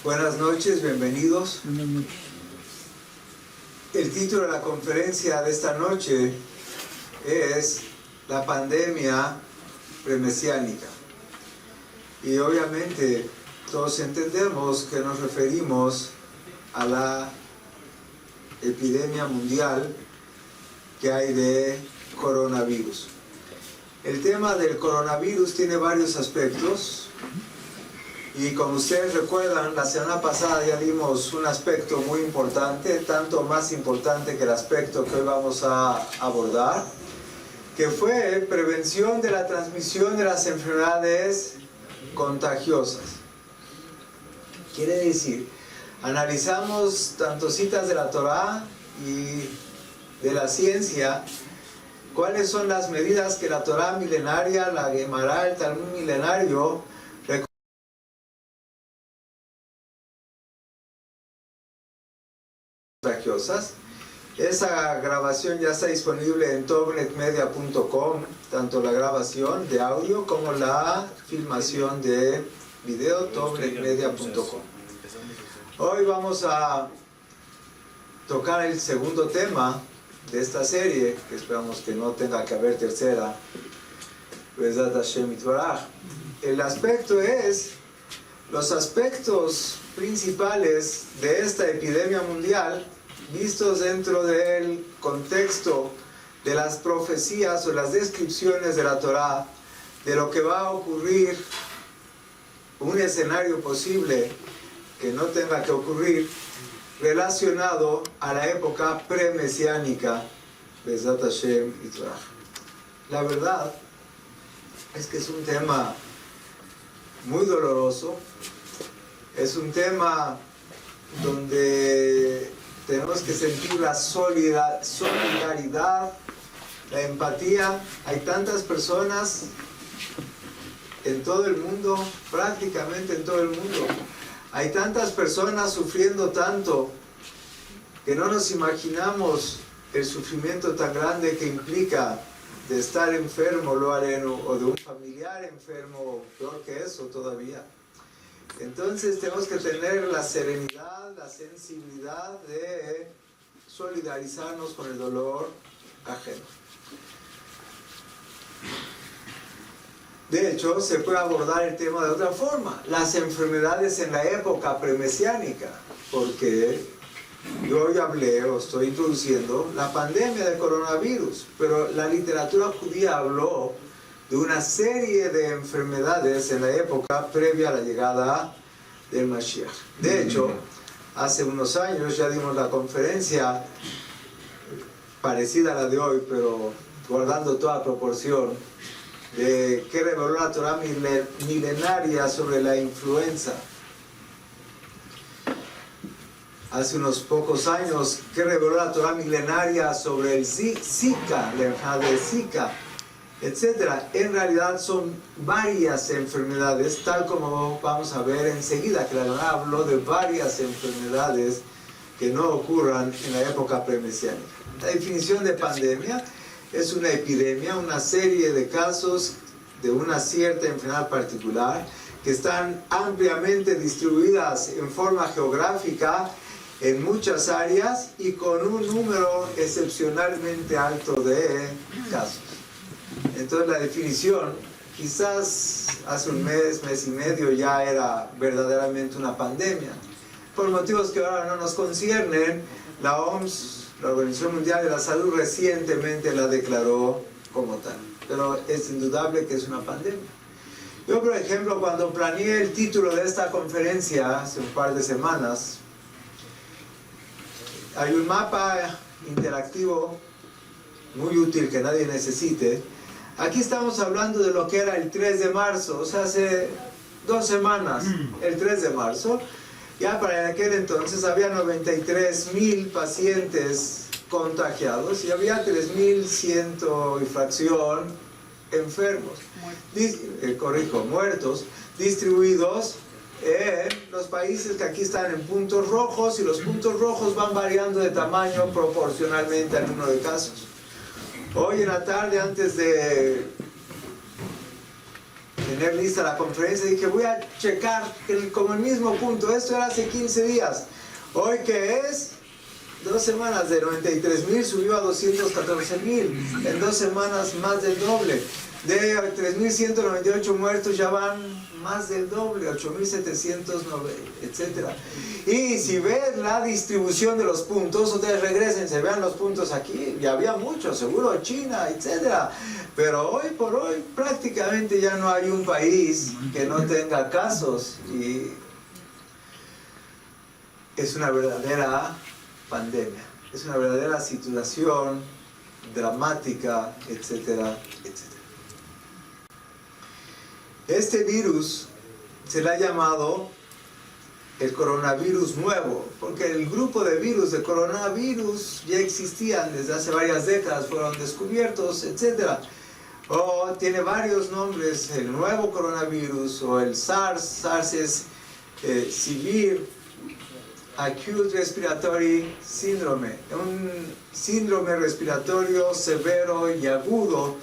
Buenas noches, bienvenidos. Buenas noches. El título de la conferencia de esta noche es La pandemia premesiánica. Y obviamente todos entendemos que nos referimos a la epidemia mundial que hay de coronavirus. El tema del coronavirus tiene varios aspectos. Y como ustedes recuerdan, la semana pasada ya dimos un aspecto muy importante, tanto más importante que el aspecto que hoy vamos a abordar, que fue prevención de la transmisión de las enfermedades contagiosas. Quiere decir, analizamos tanto citas de la Torá y de la ciencia, cuáles son las medidas que la Torá milenaria, la Gemara, el Talmud milenario, contagiosas. Esa grabación ya está disponible en tovnetmedia.com, tanto la grabación de audio como la filmación de video, tovnetmedia.com. Hoy vamos a tocar el segundo tema de esta serie, que esperamos que no tenga que haber tercera. El aspecto es los aspectos principales de esta epidemia mundial vistos dentro del contexto de las profecías o las descripciones de la Torá de lo que va a ocurrir, un escenario posible que no tenga que ocurrir relacionado a la época premesiánica. La verdad es que es un tema muy doloroso. Es un tema donde tenemos que sentir la solidaridad, la empatía. Hay tantas personas en todo el mundo, prácticamente en todo el mundo. Hay tantas personas sufriendo tanto que no nos imaginamos el sufrimiento tan grande que implica de estar enfermo, o de un familiar enfermo, peor que eso todavía. Entonces tenemos que tener la serenidad, la sensibilidad de solidarizarnos con el dolor ajeno. De hecho, se puede abordar el tema de otra forma, las enfermedades en la época premesiánica, porque yo hoy hablé o estoy introduciendo la pandemia del coronavirus, pero la literatura judía habló de una serie de enfermedades en la época previa a la llegada del Mashiach. De hecho, hace unos años ya dimos la conferencia parecida a la de hoy, pero guardando toda proporción, de que reveló la Torá milenaria sobre la influenza. Hace unos pocos años, que reveló la Torá milenaria sobre el Zika, la enfermedad de Zika, etcétera. En realidad son varias enfermedades, tal como vamos a ver enseguida, que la Torá habló de varias enfermedades que no ocurran en la época premesiánica. La definición de pandemia es una epidemia, una serie de casos de una cierta enfermedad particular que están ampliamente distribuidas en forma geográfica en muchas áreas y con un número excepcionalmente alto de casos. Entonces la definición, quizás hace un mes, mes y medio ya era verdaderamente una pandemia. Por motivos que ahora no nos conciernen, la OMS, la Organización Mundial de la Salud, recientemente la declaró como tal. Pero es indudable que es una pandemia. Yo, por ejemplo, cuando planeé el título de esta conferencia hace un par de semanas, hay un mapa interactivo muy útil que nadie necesite. Aquí estamos hablando de lo que era el 3 de marzo, o sea, hace 2 semanas, el 3 de marzo. Ya para aquel entonces había 93,000 pacientes contagiados y había 3,100 y fracción enfermos, muertos, distribuidos en los países que aquí están en puntos rojos, y los puntos rojos van variando de tamaño proporcionalmente al número de casos. Hoy en la tarde, antes de tener lista la conferencia, dije, voy a checar como el mismo punto. Esto era hace 15 días. Hoy, que es 2 semanas, de 93,000 subió a 214,000. En 2 semanas más del doble. De 3,198 muertos ya van más del doble, 8,709, etc. Y si ves la distribución de los puntos, ustedes regresen, se vean los puntos aquí, ya había muchos, seguro China, etc. Pero hoy por hoy prácticamente ya no hay un país que no tenga casos, y es una verdadera pandemia, es una verdadera situación dramática, etcétera, etcétera. Este virus se le ha llamado el coronavirus nuevo, porque el grupo de virus de coronavirus ya existían desde hace varias décadas, fueron descubiertos, etc. O tiene varios nombres, el nuevo coronavirus o el SARS. SARS es Severe Acute Respiratory Syndrome, un síndrome respiratorio severo y agudo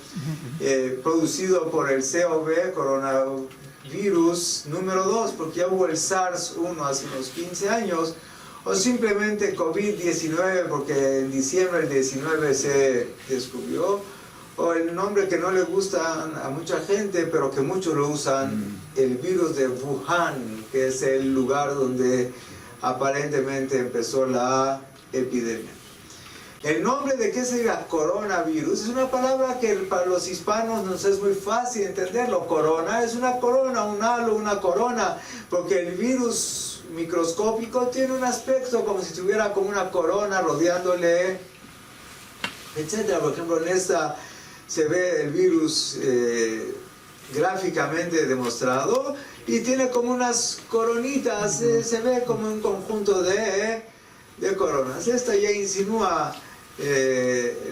producido por el COVID, coronavirus número 2, porque ya hubo el SARS-1 hace unos 15 años, o simplemente COVID-19 porque en diciembre del 19 se descubrió, o el nombre que no le gusta a mucha gente pero que muchos lo usan, el virus de Wuhan, que es el lugar donde aparentemente empezó la epidemia. El nombre de qué sería coronavirus es una palabra que para los hispanos nos es muy fácil entenderlo. Corona es una corona, un halo, una corona, porque el virus microscópico tiene un aspecto como si tuviera como una corona rodeándole, etc. Por ejemplo, en esta se ve el virus gráficamente demostrado, y tiene como unas coronitas, se ve como un conjunto de coronas. Esta ya insinúa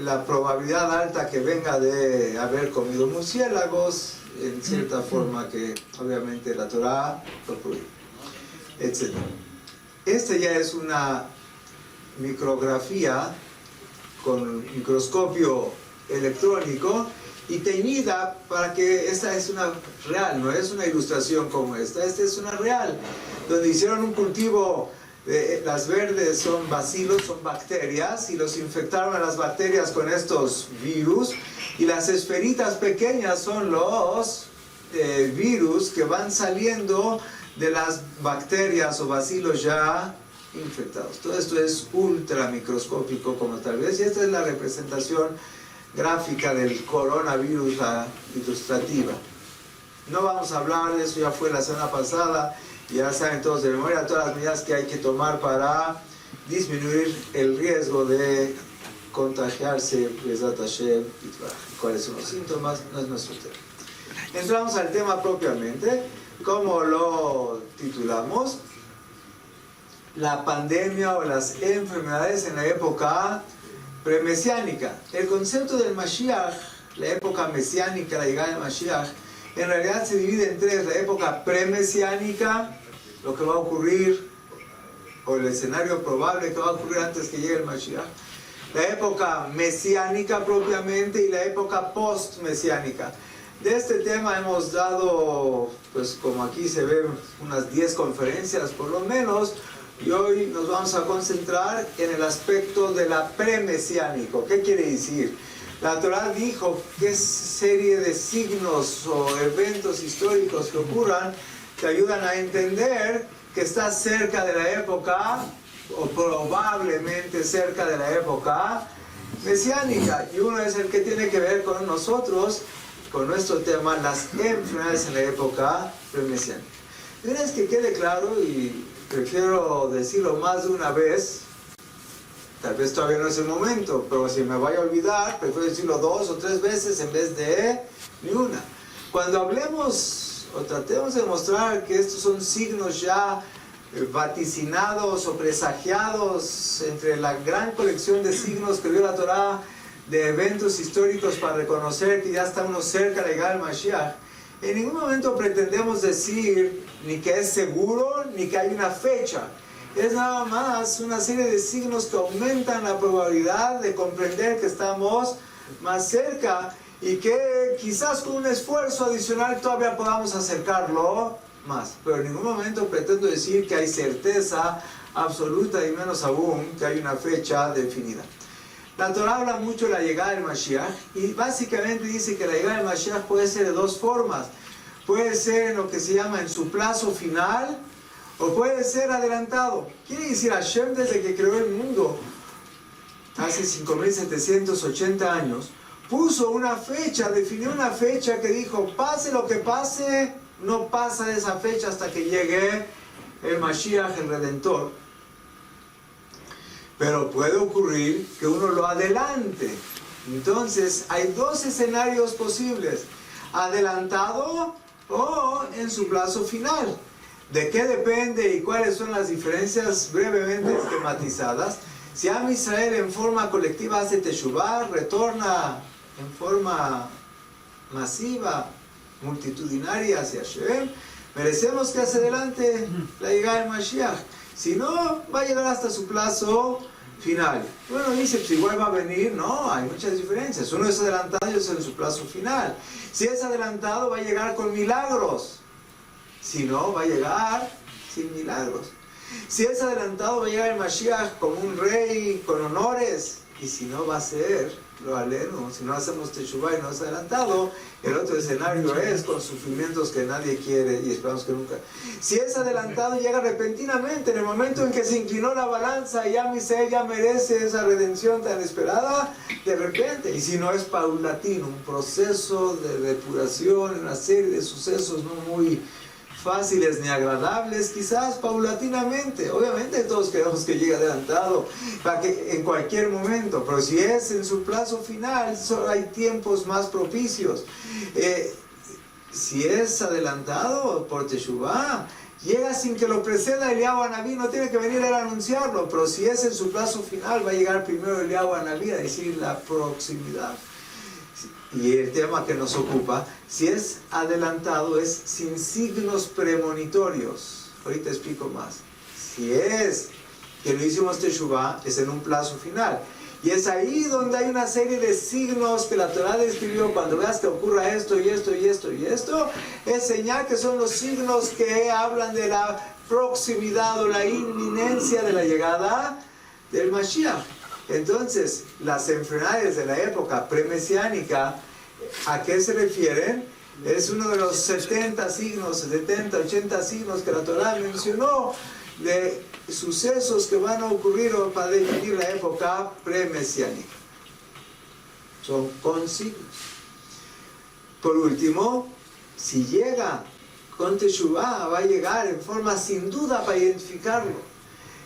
la probabilidad alta que venga de haber comido murciélagos, en cierta forma que obviamente la Torá prohíbe, etc. Esta ya es una micrografía con microscopio electrónico y teñida para que esta es una real, no es una ilustración como esta es una real, donde hicieron un cultivo, las verdes son bacilos, son bacterias, y los infectaron a las bacterias con estos virus, y las esferitas pequeñas son los virus que van saliendo de las bacterias o bacilos ya infectados. Todo esto es ultra microscópico como tal vez, y esta es la representación gráfica del coronavirus, ilustrativa. No vamos a hablar de eso, ya fue la semana pasada, y ya saben todos de memoria todas las medidas que hay que tomar para disminuir el riesgo de contagiarse, cuáles son los síntomas, no es nuestro tema. Entramos al tema propiamente, como lo titulamos, la pandemia o las enfermedades en la época premesiánica. El concepto del Mashiach, la época mesiánica, la llegada del Mashiach, en realidad se divide en tres: la época premesiánica, lo que va a ocurrir, o el escenario probable que va a ocurrir antes que llegue el Mashiach; la época mesiánica propiamente, y la época post-mesiánica. De este tema hemos dado, pues como aquí se ven, unas 10 conferencias por lo menos, y hoy nos vamos a concentrar en el aspecto de la premesiánico. ¿Qué quiere decir? La Torá dijo qué serie de signos o eventos históricos que ocurran te ayudan a entender que estás cerca de la época, o probablemente cerca de la época mesiánica, y uno es el que tiene que ver con nosotros, con nuestro tema, las enfermedades en la época premesiánica. Tienes que quede claro, y prefiero decirlo más de una vez, tal vez todavía no es el momento, pero si me vaya a olvidar, prefiero decirlo 2 o 3 veces en vez de ni una. Cuando hablemos o tratemos de mostrar que estos son signos ya vaticinados o presagiados entre la gran colección de signos que dio la Torá, de eventos históricos para reconocer que ya está uno cerca de llegar al Mashiach, en ningún momento pretendemos decir ni que es seguro ni que hay una fecha. Es nada más una serie de signos que aumentan la probabilidad de comprender que estamos más cerca, y que quizás con un esfuerzo adicional todavía podamos acercarlo más. Pero en ningún momento pretendo decir que hay certeza absoluta y menos aún que hay una fecha definida. La Torah habla mucho de la llegada del Mashiach y básicamente dice que la llegada del Mashiach puede ser de dos formas. Puede ser en lo que se llama en su plazo final o puede ser adelantado. Quiere decir, Hashem desde que creó el mundo hace 5.780 años puso una fecha, definió una fecha que dijo, pase lo que pase, no pasa de esa fecha hasta que llegue el Mashiach, el Redentor. Pero puede ocurrir que uno lo adelante. Entonces hay dos escenarios posibles: adelantado o en su plazo final. ¿De qué depende y cuáles son las diferencias brevemente esquematizadas? Si Am Israel en forma colectiva hace Teshuvah, retorna en forma masiva, multitudinaria hacia Hashem, merecemos que hacia adelante la llegada del Mashiach. Si no, va a llegar hasta su plazo final. Bueno, dice, pues igual va a venir. No, hay muchas diferencias. Uno es adelantado y otro es en su plazo final. Si es adelantado, va a llegar con milagros. Si no, va a llegar sin milagros. Si es adelantado, va a llegar el Mashiach como un rey con honores. Y si no, va a ser, lo aleno. Si no hacemos Teshuvah y no es adelantado, el otro escenario es con sufrimientos que nadie quiere y esperamos que nunca. Si es adelantado, llega repentinamente, en el momento en que se inclinó la balanza y ya Misael ya merece esa redención tan esperada, de repente. Y si no, es paulatino, un proceso de depuración, una serie de sucesos no muy fáciles ni agradables, quizás paulatinamente. Obviamente todos queremos que llegue adelantado para que en cualquier momento, pero si es en su plazo final, solo hay tiempos más propicios. Si es adelantado por Teshuvah, llega sin que lo preceda Eliyahu Anabí, no tiene que venir él a anunciarlo, pero si es en su plazo final, va a llegar primero Eliyahu Anabí a decir la proximidad. Y el tema que nos ocupa, si es adelantado, es sin signos premonitorios. Ahorita explico más. Si es que lo hicimos Teshuvah, es en un plazo final. Y es ahí donde hay una serie de signos que la Torah describió. Cuando veas que ocurra esto y esto y esto y esto, es señal que son los signos que hablan de la proximidad o la inminencia de la llegada del Mashiach. Entonces, las enfermedades de la época premesiánica, ¿a qué se refieren? Es uno de los 70 signos, 70, 80 signos que la Torah mencionó de sucesos que van a ocurrir para definir la época premesiánica. Son con signos. Por último, si llega con Teshuvah, va a llegar en forma sin duda para identificarlo.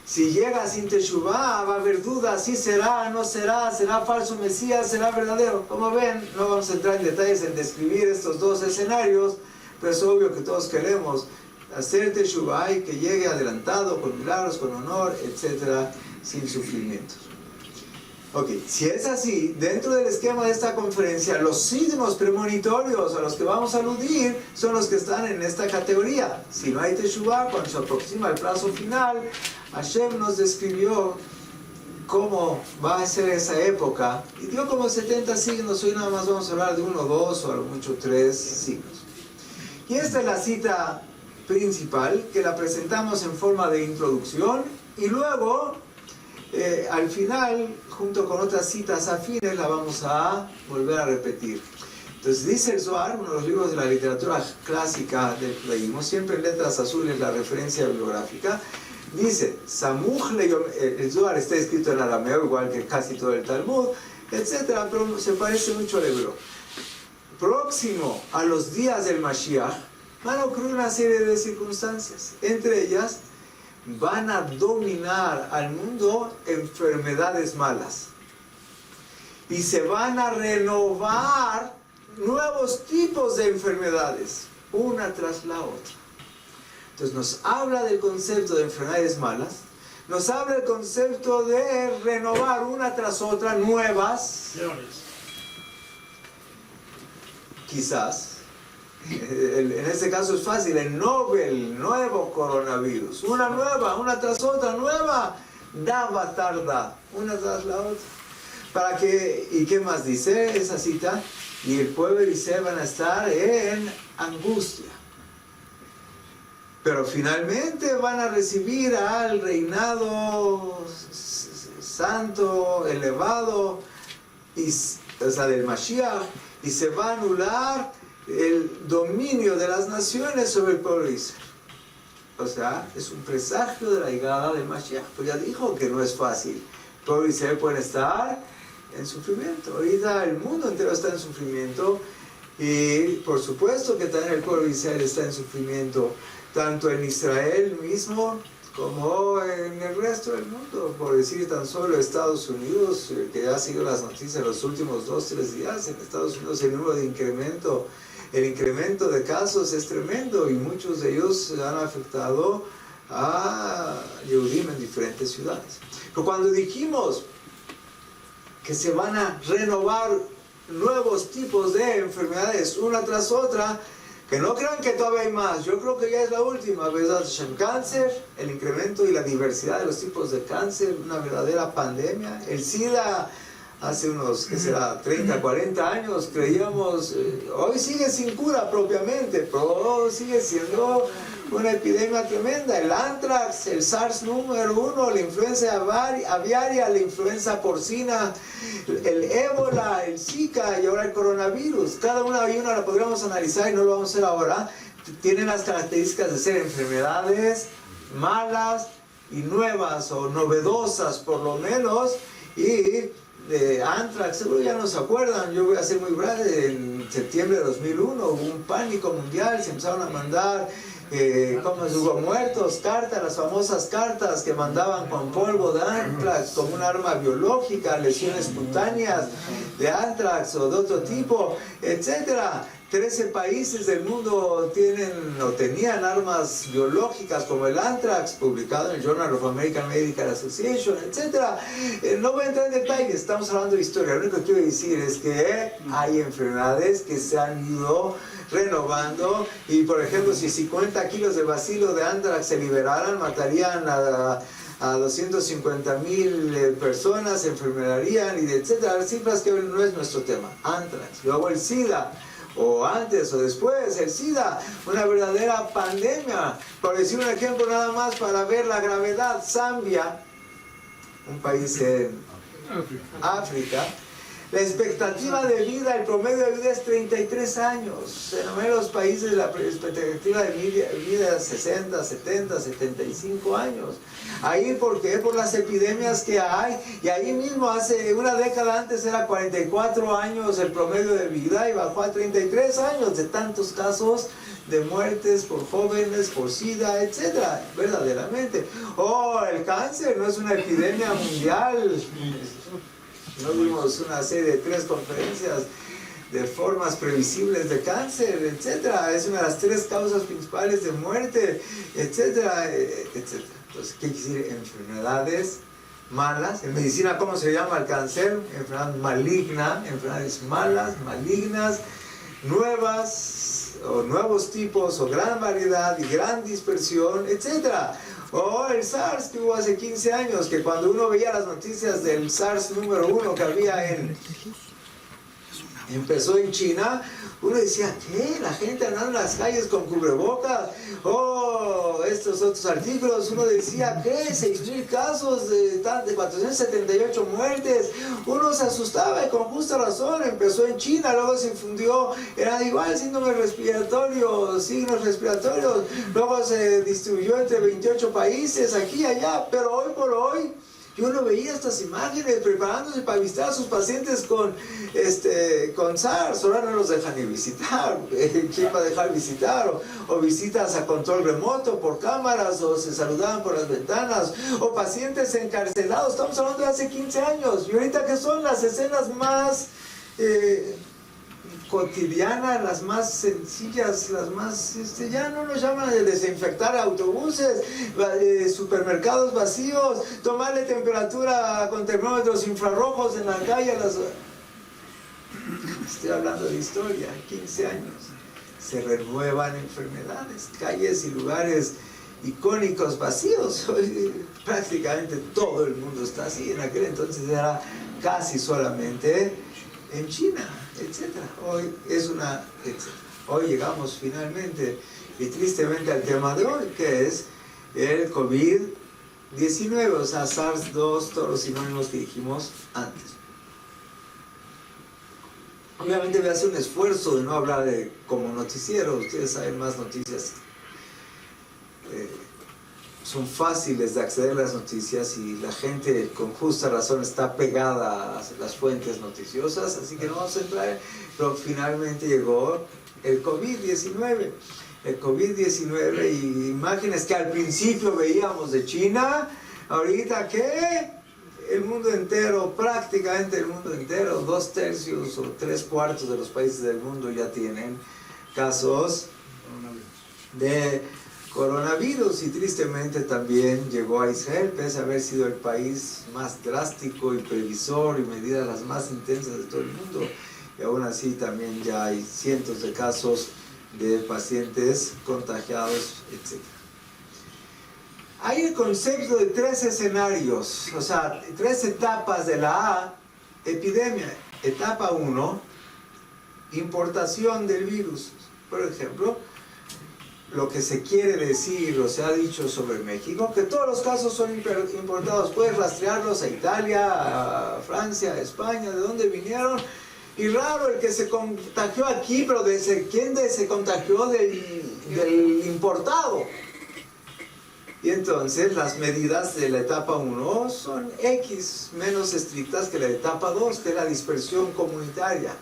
Si llega sin Teshuvah, va a haber dudas, si será, no será, será falso Mesías, será verdadero. Como ven, no vamos a entrar en detalles en describir estos dos escenarios, pero es obvio que todos queremos hacer Teshuvah y que llegue adelantado, con milagros, con honor, etc., sin sufrimientos. Ok, si es así, dentro del esquema de esta conferencia, los signos premonitorios a los que vamos a aludir son los que están en esta categoría. Si no hay Teshuvah, cuando se aproxima el plazo final, Hashem nos describió cómo va a ser esa época y dio como 70 signos. Hoy nada más vamos a hablar de 1, 2 o a lo mucho 3 signos. Y esta es la cita principal que la presentamos en forma de introducción y luego al final, junto con otras citas afines, la vamos a volver a repetir. Entonces dice el Zohar, uno de los libros de la literatura clásica del judaísmo, siempre en letras azules la referencia bibliográfica, dice, Samuch leyom, el Zohar está escrito en arameo, igual que casi todo el Talmud, etc., pero se parece mucho al hebreo. Próximo a los días del Mashiach, van a ocurrir una serie de circunstancias, entre ellas, van a dominar al mundo enfermedades malas y se van a renovar nuevos tipos de enfermedades una tras la otra. Entonces nos habla del concepto de enfermedades malas, nos habla del concepto de renovar una tras otra nuevas, quizás. En este caso es fácil, el nuevo coronavirus, una nueva, una tras otra, nueva, daba tarda, una tras la otra. ¿Para qué? ¿Y qué más dice esa cita? y el pueblo de Israel van a estar en angustia. Pero finalmente van a recibir al reinado santo, elevado, del Mashiach, y se va a anular el dominio de las naciones sobre el pueblo de Israel. O sea, es un presagio de la llegada del Mashiach. Pues ya dijo que no es fácil. El pueblo de Israel puede estar en sufrimiento. Ahorita el mundo entero está en sufrimiento, y por supuesto que también el pueblo de Israel está en sufrimiento, tanto en Israel mismo como en el resto del mundo. Por decir tan solo Estados Unidos, que ha sido las noticias en los últimos 2-3 días, en Estados Unidos el número de el incremento de casos es tremendo, y muchos de ellos han afectado a Yehudim en diferentes ciudades. Pero cuando dijimos que se van a renovar nuevos tipos de enfermedades una tras otra, que no crean que todavía hay más, yo creo que ya es la última, ¿verdad? Cáncer, el incremento y la diversidad de los tipos de cáncer, una verdadera pandemia. El SIDA, hace unos, ¿qué será?, 30, 40 años, creíamos, hoy sigue sin cura propiamente, pero sigue siendo una epidemia tremenda. El anthrax, el SARS número 1, la influenza aviaria, la influenza porcina, el ébola, el Zika y ahora el coronavirus. Cada una y una la podríamos analizar y no lo vamos a hacer ahora. Tienen las características de ser enfermedades malas y nuevas o novedosas por lo menos. Y de anthrax, seguro ya no se acuerdan, yo voy a ser muy breve. En septiembre de 2001 hubo un pánico mundial, se empezaron a mandar como hubo muertos, cartas, las famosas cartas que mandaban con polvo de anthrax como un arma biológica, lesiones cutáneas de anthrax o de otro tipo, etcétera. 13 países del mundo tienen o tenían armas biológicas como el anthrax, publicado en el Journal of American Medical Association, etc. No voy a entrar en detalles, estamos hablando de historia. Lo único que quiero decir es que hay enfermedades que se han ido renovando, y por ejemplo, si 50 kilos de bacilo de anthrax se liberaran, matarían a 250,000 personas, se enfermarían, y etcétera. Cifras que no es nuestro tema. Anthrax, luego el SIDA, o antes o después, el SIDA, una verdadera pandemia. Por decir un ejemplo nada más para ver la gravedad, Zambia, un país en África, la expectativa de vida, el promedio de vida es 33 años. En la mayoría de los países la expectativa de vida es 60, 70, 75 años. Ahí, ¿por qué? Por las epidemias que hay. Y ahí mismo, hace una década antes era 44 años el promedio de vida y bajó a 33 años de tantos casos de muertes por jóvenes, por SIDA, etcétera, verdaderamente. Oh, el cáncer no es una epidemia mundial. No vimos una serie de 3 conferencias de formas previsibles de cáncer, etcétera. Es una de las 3 causas principales de muerte, etcétera, etcétera. Entonces, ¿qué quiere decir? Enfermedades malas. En medicina, ¿cómo se llama el cáncer? Enfermedad maligna, enfermedades malas, malignas, nuevas, o nuevos tipos, o gran variedad y gran dispersión, etcétera. O el SARS que hubo hace 15 años, que cuando uno veía las noticias del SARS número 1 que había empezó en China, uno decía, ¿qué? La gente andando en las calles con cubrebocas. Oh, estos otros artículos, uno decía, ¿qué? 6,000 casos de 478 muertes. Uno se asustaba y con justa razón. Empezó en China, luego se infundió, eran igual síndromes respiratorios, signos respiratorios. Luego se distribuyó entre 28 países, aquí y allá. Pero hoy por hoy, yo no veía estas imágenes preparándose para visitar a sus pacientes con SARS. Ahora no los dejan ni visitar. ¿Quién va a dejar visitar? O visitas a control remoto por cámaras, o se saludaban por las ventanas, o pacientes encarcelados. Estamos hablando de hace 15 años. Y ahorita, ¿qué son las escenas más cotidianas, las más sencillas, las más, ya no nos llaman de desinfectar autobuses, supermercados vacíos, tomarle temperatura con termómetros infrarrojos en la calle? Estoy hablando de historia, 15 años. Se renuevan enfermedades, calles y lugares icónicos vacíos. Hoy prácticamente todo el mundo está así. En aquel entonces era casi solamente en China, etc. Hoy es una, etc. Hoy llegamos finalmente y tristemente al tema de hoy, que es el COVID-19, o sea, SARS-2, todos los sinónimos que dijimos antes. Obviamente voy a hacer un esfuerzo de no hablar como noticiero, ustedes saben más noticias. Son fáciles de acceder a las noticias y la gente con justa razón está pegada a las fuentes noticiosas, así que no vamos a entrar, pero finalmente llegó el COVID-19. El COVID-19 y imágenes que al principio veíamos de China, ahorita ¿qué? El mundo entero, prácticamente el mundo entero, 2/3 o 3/4 de los países del mundo ya tienen casos de coronavirus y tristemente también llegó a Israel, pese a haber sido el país más drástico y previsor y medidas las más intensas de todo el mundo, y aún así también ya hay cientos de casos de pacientes contagiados, etc. Hay el concepto de 3 escenarios, o sea, 3 etapas de la epidemia. Etapa 1, importación del virus. Por ejemplo, lo que se quiere decir o se ha dicho sobre México, que todos los casos son importados. Puedes rastrearlos a Italia, a Francia, a España, de dónde vinieron. Y raro el que se contagió aquí, pero ¿quién se contagió del importado? Y entonces las medidas de la etapa 1 son X menos estrictas que la etapa 2, que es la dispersión comunitaria.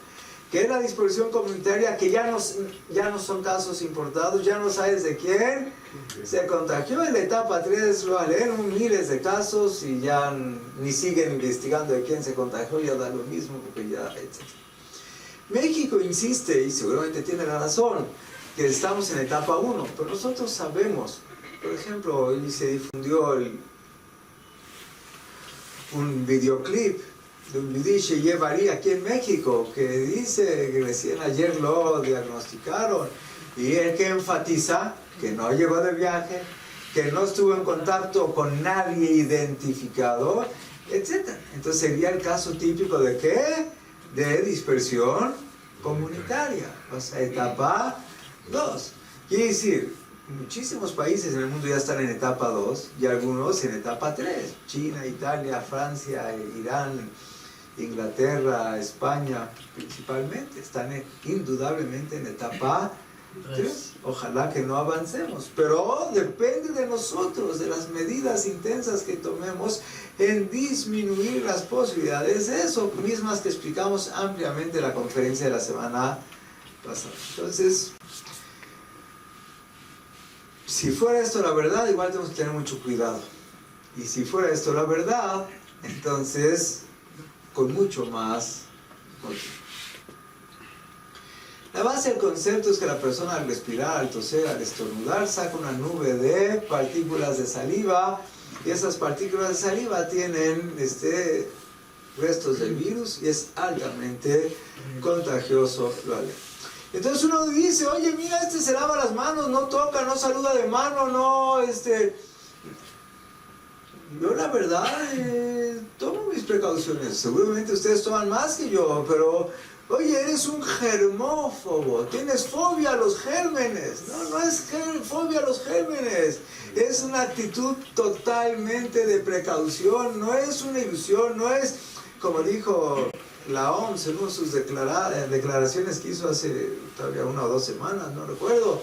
Que es la dispersión comunitaria que ya no son casos importados, ya no sabes de quién se contagió. En la etapa 3 lo leen miles de casos y ya ni siguen investigando de quién se contagió, ya da lo mismo, porque ya, etc. México insiste, y seguramente tiene la razón, que estamos en etapa 1, pero nosotros sabemos. Por ejemplo, hoy se difundió un videoclip de un Yudiche Yevarí aquí en México que dice que recién ayer lo diagnosticaron y el que enfatiza que no llegó de viaje, que no estuvo en contacto con nadie identificado, etc. Entonces sería el caso típico de ¿qué? De dispersión comunitaria, o sea, etapa 2. Quiere decir, muchísimos países en el mundo ya están en etapa 2 y algunos en etapa 3. China, Italia, Francia, Irán, Inglaterra, España, principalmente, están indudablemente en etapa 3. Ojalá que no avancemos, pero depende de nosotros, de las medidas intensas que tomemos en disminuir las posibilidades de eso, mismas que explicamos ampliamente en la conferencia de la semana pasada. Entonces, si fuera esto la verdad, igual tenemos que tener mucho cuidado. Y si fuera esto la verdad, entonces, con mucho más motivo. La base del concepto es que la persona al respirar, al toser, al estornudar, saca una nube de partículas de saliva, y esas partículas de saliva tienen restos del virus y es altamente contagioso. Entonces uno dice, oye, mira, se lava las manos, no toca, no saluda de mano, no, Yo la verdad tomo mis precauciones, seguramente ustedes toman más que yo, pero, oye, eres un germófobo, tienes fobia a los gérmenes. No es fobia a los gérmenes, es una actitud totalmente de precaución, no es una ilusión, no es, como dijo la OMS en una de sus declaraciones que hizo hace todavía 1 o 2 semanas, no recuerdo,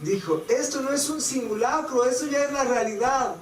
dijo, esto no es un simulacro, esto ya es la realidad.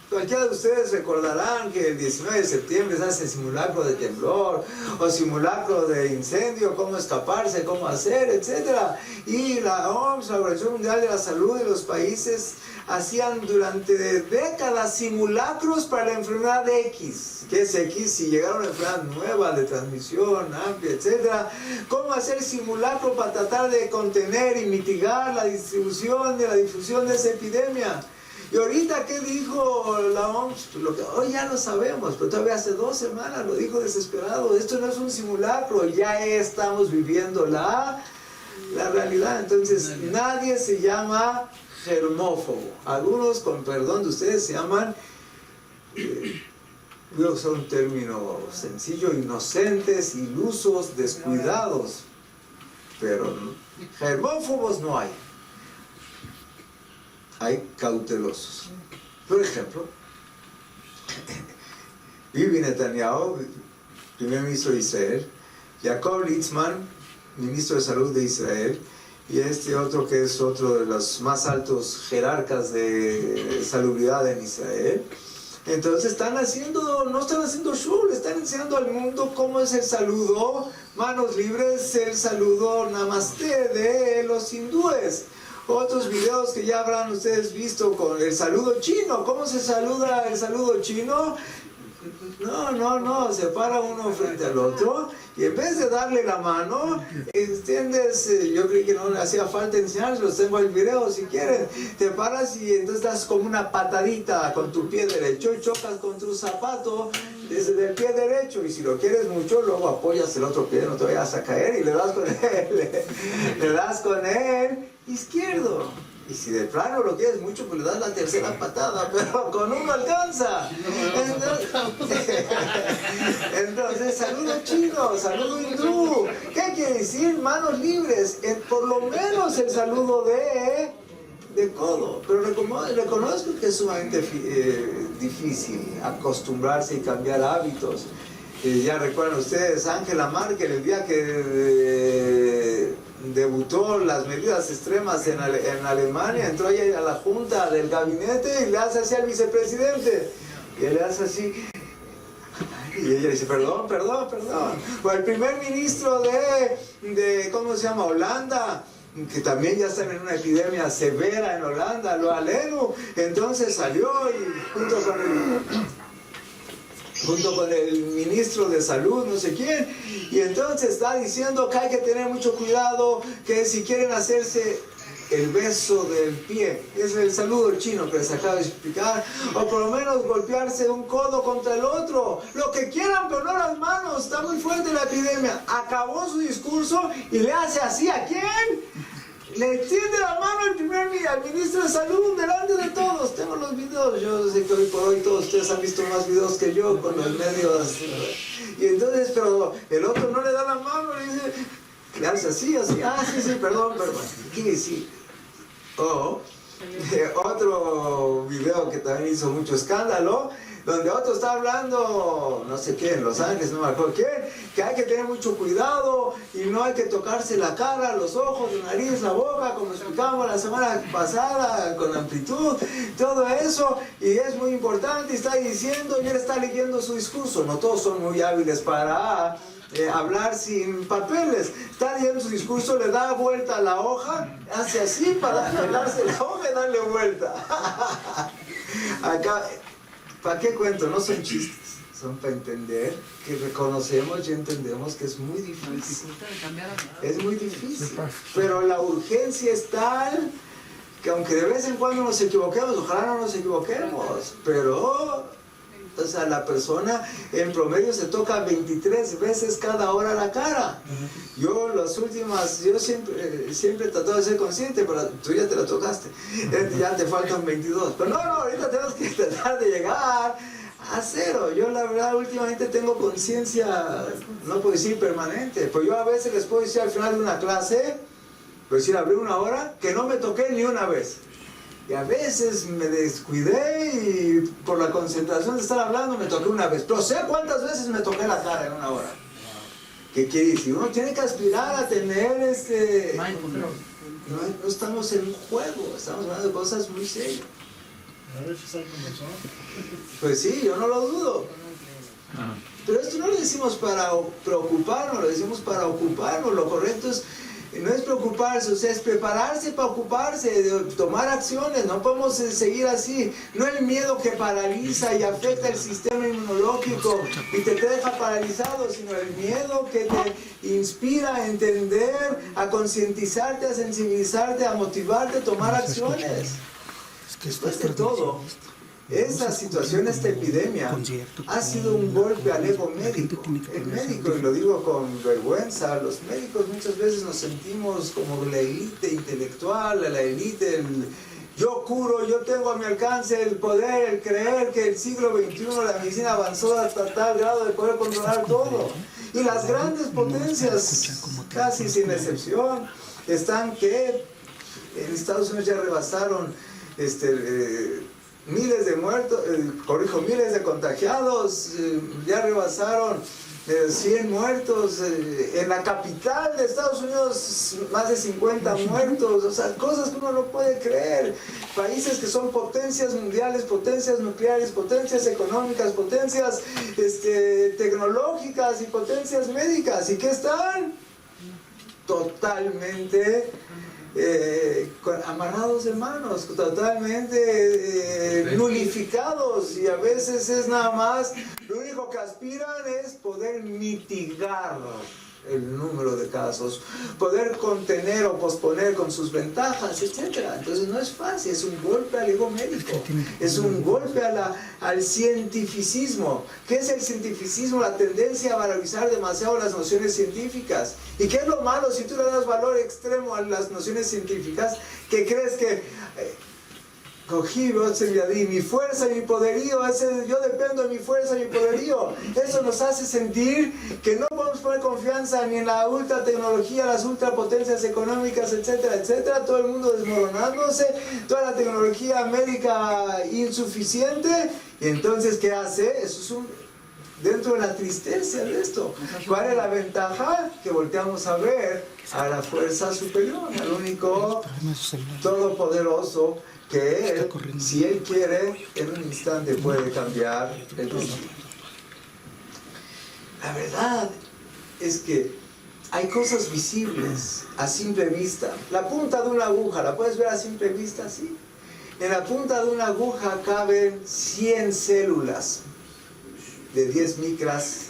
Cualquiera de ustedes recordarán que el 19 de septiembre se hace simulacro de temblor o simulacro de incendio, cómo escaparse, cómo hacer, etc. Y la OMS, la Organización Mundial de la Salud de los países, hacían durante décadas simulacros para la enfermedad X. ¿Qué es X? Si llegara una enfermedad nueva de transmisión amplia, etc. ¿Cómo hacer simulacro para tratar de contener y mitigar la difusión de esa epidemia? Y ahorita, ¿qué dijo la OMS? Hoy ya lo sabemos, pero todavía hace 2 semanas lo dijo desesperado. Esto no es un simulacro, ya estamos viviendo la realidad. Entonces, nadie se llama germófobo. Algunos, con perdón de ustedes, se llaman voy a usar un término sencillo, inocentes, ilusos, descuidados, pero germófobos no hay. Hay cautelosos. Por ejemplo, Bibi Netanyahu, primer ministro de Israel, Jacob Litzman, ministro de Salud de Israel, y este otro que es otro de los más altos jerarcas de salubridad en Israel. Entonces no están haciendo show, le están enseñando al mundo cómo es el saludo, manos libres, el saludo namaste de los hindúes. Otros videos que ya habrán ustedes visto con el saludo chino. ¿Cómo se saluda el saludo chino? No, se para uno frente al otro y en vez de darle la mano, ¿entiendes? Yo creí que no le hacía falta enseñarlos, tengo el video si quieren. Te paras y entonces das como una patadita con tu pie derecho y chocas con tu zapato desde el pie derecho, y si lo quieres mucho, luego apoyas el otro pie, no te vayas a caer y le das con el izquierdo. Y si de plano lo quieres mucho, pues le das la tercera patada, pero con uno alcanza. Entonces, saludo chino, saludo hindú. ¿Qué quiere decir? Manos libres. Por lo menos el saludo de codo. Pero reconozco que es sumamente difícil acostumbrarse y cambiar hábitos. Ya recuerdan ustedes, Angela Merkel, el día que debutó las medidas extremas en Alemania, entró ella a la junta del gabinete y le hace así al vicepresidente. Y él le hace así. Y ella dice, perdón. O el primer ministro de ¿cómo se llama? Holanda, que también ya están en una epidemia severa en Holanda, lo aleno. Entonces salió y junto con el ministro de salud, no sé quién, y entonces está diciendo que hay que tener mucho cuidado, que si quieren hacerse el beso del pie, es el saludo chino que les acabo de explicar, o por lo menos golpearse un codo contra el otro, lo que quieran, pero no las manos, está muy fuerte la epidemia. Acabó su discurso y le hace así, ¿a quién? Le extiende la mano al ministro de salud delante de todos. Tengo los videos, yo sé que hoy por hoy todos ustedes han visto más videos que yo con los medios. Y entonces, pero el otro no le da la mano, le dice, le hace así, sí, perdón, ¿qué quiere decir? Otro video que también hizo mucho escándalo, donde otro está hablando, no sé qué, en Los Ángeles, no me acuerdo quién, que hay que tener mucho cuidado y no hay que tocarse la cara, los ojos, la nariz, la boca, como explicamos la semana pasada, con amplitud, todo eso, y es muy importante, y está diciendo, y él está leyendo su discurso. No todos son muy hábiles para hablar sin papeles. Está leyendo su discurso, le da vuelta a la hoja, hace así para pelarse la hoja y darle vuelta. Acá, ¿para qué cuento? No son chistes, son para entender que reconocemos y entendemos que es muy difícil. Es muy difícil, pero la urgencia es tal que aunque de vez en cuando nos equivoquemos, ojalá no nos equivoquemos, pero o sea, la persona en promedio se toca 23 veces cada hora la cara. Yo siempre he tratado de ser consciente, pero tú ya te la tocaste. Ya te faltan 22. Pero no, ahorita tenemos que tratar de llegar a cero. Yo la verdad últimamente tengo conciencia, no puedo decir permanente, pero yo a veces les puedo decir al final de una clase, puedo decir, hablé una hora, que no me toqué ni una vez. Y a veces me descuidé y por la concentración de estar hablando me toqué una vez. Pero sé cuántas veces me toqué la cara en una hora. ¿Qué quiere decir? Uno tiene que aspirar a tener no estamos en un juego, estamos hablando de cosas muy serias. A veces hay razón. Pues sí, yo no lo dudo. Pero esto no lo decimos para preocuparnos, lo decimos para ocuparnos. Lo correcto no es preocuparse, o sea, es prepararse para ocuparse, de tomar acciones. No podemos seguir así. No el miedo que paraliza y afecta el sistema inmunológico y te deja paralizado, sino el miedo que te inspira a entender, a concientizarte, a sensibilizarte, a motivarte a tomar acciones. Después de todo, esta situación, esta epidemia, ha sido un golpe al ego médico. El médico, y lo digo con vergüenza, los médicos muchas veces nos sentimos como la élite intelectual, la élite yo curo, yo tengo a mi alcance el poder, el creer que el siglo XXI la medicina avanzó hasta tal grado de poder controlar todo. Y las grandes potencias, casi sin excepción, están que en Estados Unidos ya rebasaron miles de muertos, miles de contagiados, ya rebasaron 100 muertos, en la capital de Estados Unidos más de 50 muertos, o sea, cosas que uno no puede creer. Países que son potencias mundiales, potencias nucleares, potencias económicas, potencias tecnológicas y potencias médicas, y que están totalmente amarrados de manos, totalmente nulificados, y a veces es nada más, lo único que aspiran es poder mitigar el número de casos, poder contener o posponer con sus ventajas, etc. Entonces no es fácil, es un golpe al ego médico, es un golpe al cientificismo. ¿Qué es el cientificismo? La tendencia a valorizar demasiado las nociones científicas. ¿Y qué es lo malo si tú le das valor extremo a las nociones científicas? Que crees que mi fuerza y mi poderío, yo dependo de mi fuerza y mi poderío. Eso nos hace sentir que no podemos poner confianza ni en la ultra tecnología, las ultrapotencias económicas, etcétera, etcétera. Todo el mundo desmoronándose, toda la tecnología médica insuficiente. Y entonces, ¿qué hace? Eso es dentro de la tristeza de esto. ¿Cuál es la ventaja? Que volteamos a ver a la fuerza superior, al único todopoderoso, que él, si él quiere, en un instante puede cambiar el destino. La verdad es que hay cosas visibles a simple vista. La punta de una aguja, ¿la puedes ver a simple vista? Sí. En la punta de una aguja caben 100 células de 10 micras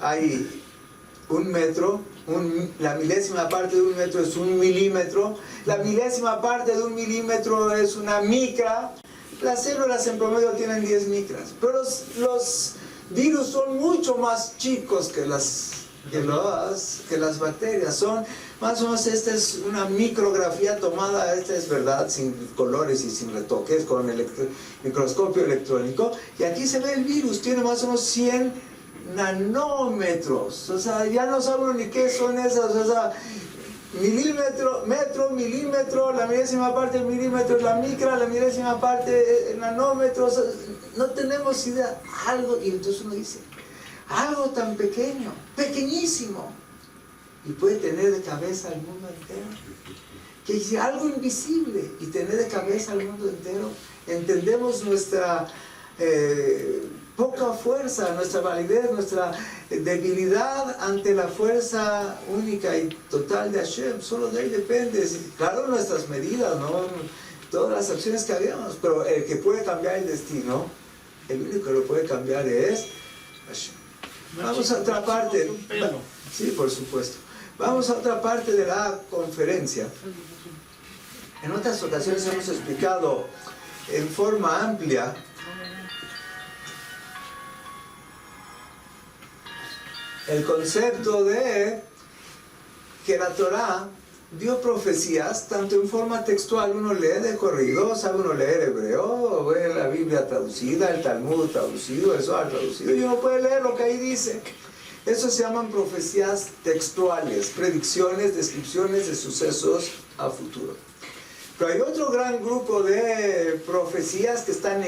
hay 1 metro, la milésima parte de 1 metro es 1 milímetro, la milésima parte de 1 milímetro es una micra. Las células en promedio tienen 10 micras, pero los virus son mucho más chicos que las bacterias. Son más o menos, esta es una micrografía tomada, esta es verdad, sin colores y sin retoques, con microscopio electrónico, y aquí se ve el virus, tiene más o menos 100 nanómetros, o sea, ya no saben ni qué son esas, o sea, milímetro, la milésima parte del milímetro es la micra, la milésima parte el nanómetro, o sea, no tenemos idea, algo, y entonces uno dice, algo tan pequeño, pequeñísimo, y puede tener de cabeza al mundo entero, que dice algo invisible y tener de cabeza al mundo entero. Entendemos nuestra poca fuerza, nuestra validez, nuestra debilidad ante la fuerza única y total de Hashem. Solo de él depende, claro, nuestras medidas, ¿no? Todas las acciones que hagamos, pero el que puede cambiar el destino, el único que lo puede cambiar es Hashem. Vamos a otra parte. Sí, por supuesto. Vamos a otra parte de la conferencia. En otras ocasiones hemos explicado en forma amplia el concepto de que la Torah dio profecías tanto en forma textual, uno lee de corrido, sabe uno leer hebreo, ve la Biblia traducida, el Talmud traducido, el Zohar traducido, y uno puede leer lo que ahí dice. Eso se llaman profecías textuales, predicciones, descripciones de sucesos a futuro. Pero hay otro gran grupo de profecías que están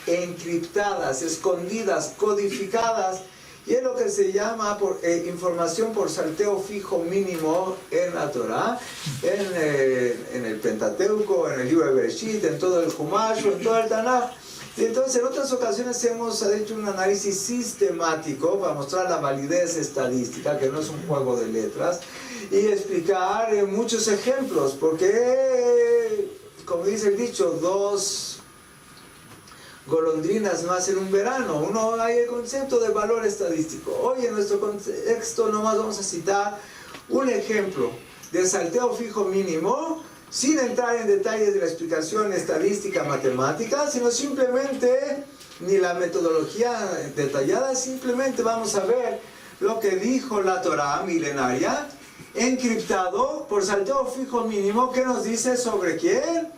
encriptadas, escondidas, codificadas, y es lo que se llama información por salteo fijo mínimo en la Torah, en el Pentateuco, en el libro de Bereshit, en todo el Humash, en todo el Tanaj. Y entonces en otras ocasiones hemos hecho un análisis sistemático para mostrar la validez estadística, que no es un juego de letras, y explicar muchos ejemplos, porque, como dice el dicho, 2 golondrinas no hacen un verano. Hay el concepto de valor estadístico. Hoy en nuestro contexto nomás vamos a citar un ejemplo de salteo fijo mínimo, sin entrar en detalles de la explicación estadística matemática, sino simplemente, ni la metodología detallada, simplemente vamos a ver lo que dijo la Torah milenaria encriptado por salteo fijo mínimo. ¿Qué nos dice sobre quién?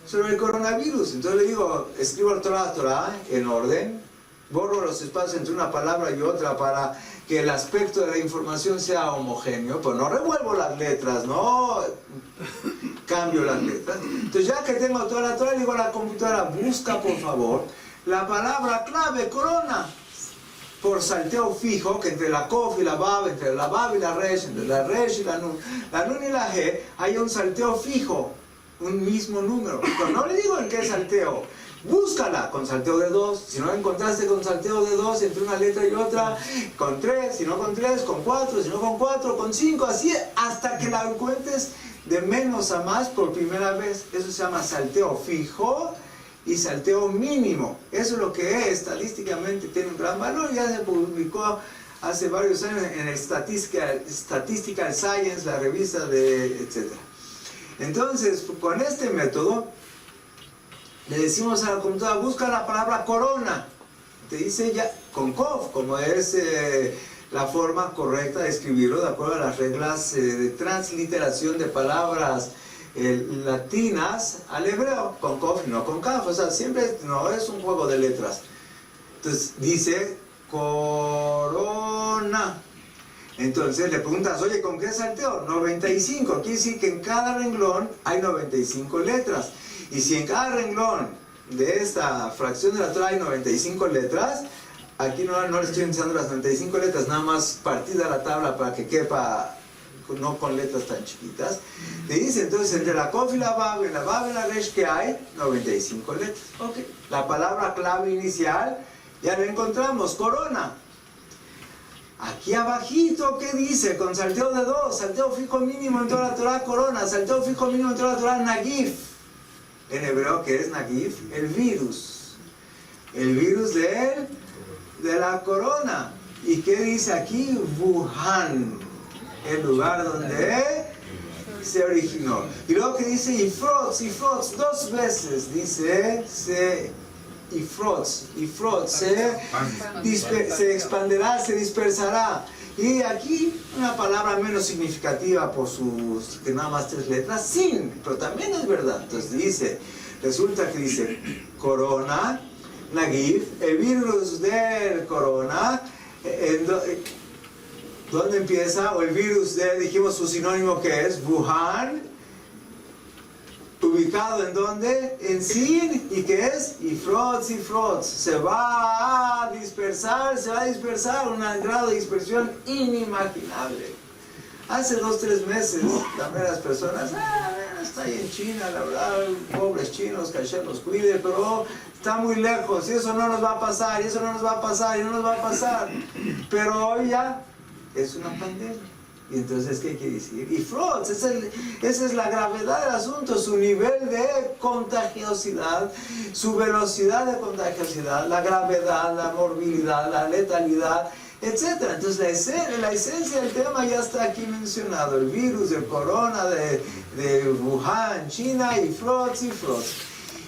Sobre el coronavirus. Entonces le digo, escribo el Torah en orden, borro los espacios entre una palabra y otra para que el aspecto de la información sea homogéneo, pues no revuelvo las letras, no cambio las letras. Entonces ya que tengo toda la Torah, digo a la computadora, busca por favor la palabra clave corona por salteo fijo, que entre la Kof y la Bab, entre la Bab y la Resh, entre la Resh y la Nun y la G, hay un salteo fijo, un mismo número. Pero no le digo en qué salteo. Búscala con salteo de 2, si no la encontraste con salteo de 2 entre una letra y otra, con 3, si no con 3, con 4, si no con 4, con 5, así hasta que la encuentres de menos a más por primera vez. Eso se llama salteo fijo y salteo mínimo. Eso es lo que es, estadísticamente tiene un gran valor, ya se publicó hace varios años en el Statistical Science, la revista de etc. Entonces, con este método, le decimos a la computadora, busca la palabra corona. Te dice ya con Kof, como es la forma correcta de escribirlo, de acuerdo a las reglas de transliteración de palabras latinas al hebreo, con Kof y no con Kaf. O sea, siempre no es un juego de letras. Entonces dice corona. Entonces le preguntas, oye, ¿con qué salteo? 95. Quiere decir que en cada renglón hay 95 letras. Y si en cada renglón de esta fracción de la Torah hay 95 letras, aquí no le estoy enseñando las 95 letras, nada más partida la tabla para que quepa, no con letras tan chiquitas. Te dice entonces entre la Kof y la Bab, en la Bab y la Resh, que hay 95 letras. Okay. La palabra clave inicial ya la encontramos, corona. Aquí abajito, ¿qué dice? Con salteo de 2, salteo fijo mínimo en toda la Torah, corona, salteo fijo mínimo en toda la Torah, Nagif. En hebreo, ¿qué es Nagif? El virus. El virus de la corona. ¿Y qué dice aquí? Wuhan. El lugar donde se originó. Y luego que dice Ifrots, 2 veces. Dice Ifrots, se expanderá, se dispersará. Y aquí una palabra menos significativa por sus que nada más 3 letras, sin, pero también es verdad. Entonces resulta que dice corona, Nagif, el virus del corona, ¿dónde empieza? O el virus dijimos su sinónimo que es Wuhan, ubicado en dónde? En Sin, y que es Ifrots, se va a dispersar, un grado de dispersión inimaginable. Hace 2-3 meses, también las personas, está ahí en China, la verdad, pobres chinos, que Hashem los cuide, pero está muy lejos, y eso no nos va a pasar, y eso no nos va a pasar, y no nos va a pasar. Pero hoy ya es una pandemia. Y entonces, ¿qué quiere decir? Y Frost, esa es la gravedad del asunto, su nivel de contagiosidad, su velocidad de contagiosidad, la gravedad, la morbilidad, la letalidad, etc. Entonces, la esencia del tema ya está aquí mencionado, el virus, el corona de Wuhan, China, y Frost.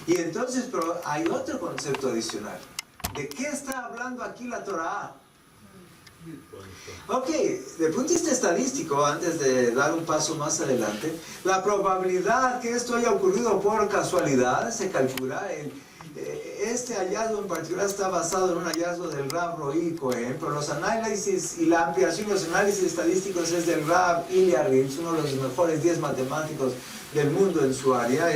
Y entonces, pero hay otro concepto adicional. ¿De qué está hablando aquí la Torah? Ok, desde el punto de vista estadístico, antes de dar un paso más adelante, la probabilidad que esto haya ocurrido por casualidad se calcula este hallazgo en particular está basado en un hallazgo del Rav Roí Cohen, pero los análisis y la ampliación de los análisis estadísticos es del Rav Ilya Rivs, uno de los mejores 10 matemáticos del mundo en su área.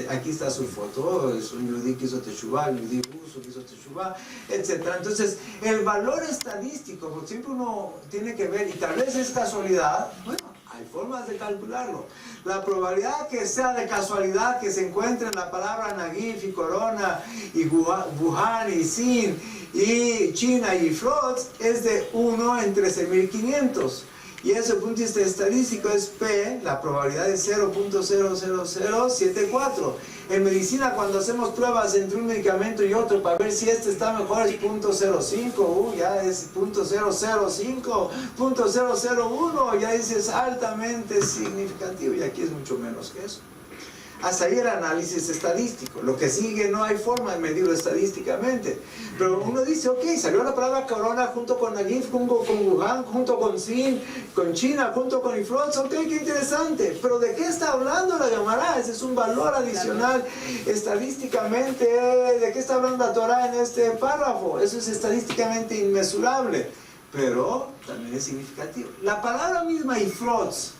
Aquí está su foto, es un yudí que hizo Teshuvah, un yudí ruso que hizo Teshuvah, etc. Entonces, el valor estadístico, porque siempre uno tiene que ver, y tal vez es casualidad, bueno, hay formas de calcularlo. La probabilidad que sea de casualidad que se encuentre en la palabra Nagif y Corona y Wuhan y Sin y China y Frost es de 1 en 13.500. Y ese punto de vista estadístico es P, la probabilidad es 0.00074. En medicina, cuando hacemos pruebas entre un medicamento y otro para ver si este está mejor, es 0.05, ya es 0.005, 0.001, ya es altamente significativo, y aquí es mucho menos que eso. Hasta ahí el análisis estadístico. Lo que sigue no hay forma de medirlo estadísticamente. Pero uno dice, ok, salió la palabra corona junto con Nagif, junto con Wuhan, junto con Sin, con China, junto con Ifroz. Ok, qué interesante. Pero ¿de qué está hablando la Gemara? Ese es un valor adicional estadísticamente. ¿De qué está hablando la Torah en este párrafo? Eso es estadísticamente inmesurable. Pero también es significativo. La palabra misma Ifroz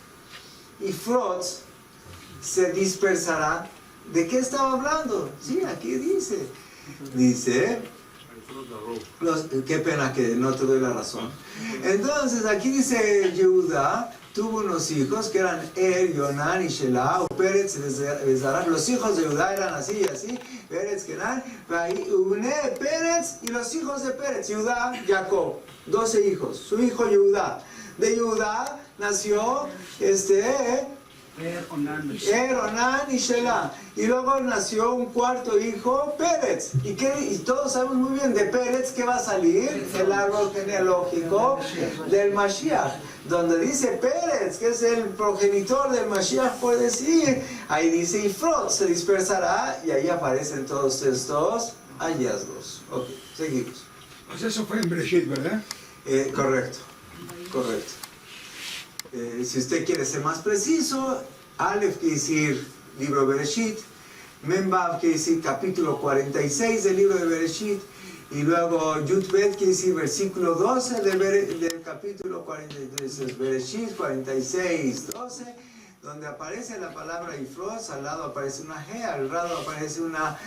se dispersará. ¿De qué estaba hablando? Sí, aquí dice. Qué pena que no te doy la razón. Entonces, aquí dice Yehuda tuvo unos hijos que eran Yonan y Shelah, o Pérez, Bezará. Los hijos de Yehuda eran así y así. Pérez, Kenan, Pérez y los hijos de Pérez. Yehuda, Jacob, 12 hijos. Su hijo Yehuda. De Yehuda nació Onan y Shelah. Y luego nació un cuarto hijo, Pérez. Y todos sabemos muy bien de Pérez que va a salir el árbol genealógico del Mashiach. Donde dice Pérez, que es el progenitor del Mashiach, puede decir. Ahí dice Ifrot, se dispersará. Y ahí aparecen todos estos hallazgos. Ok, seguimos. Pues eso fue en Bereshit, ¿verdad? Correcto. Si usted quiere ser más preciso, Aleph quiere decir libro de Bereshit, Membav quiere decir capítulo 46 del libro de Bereshit, y luego Yud-Bet quiere decir versículo 12 del capítulo 43, es Bereshit 46, 12, donde aparece la palabra Ifroz, al lado aparece una G, al lado aparece una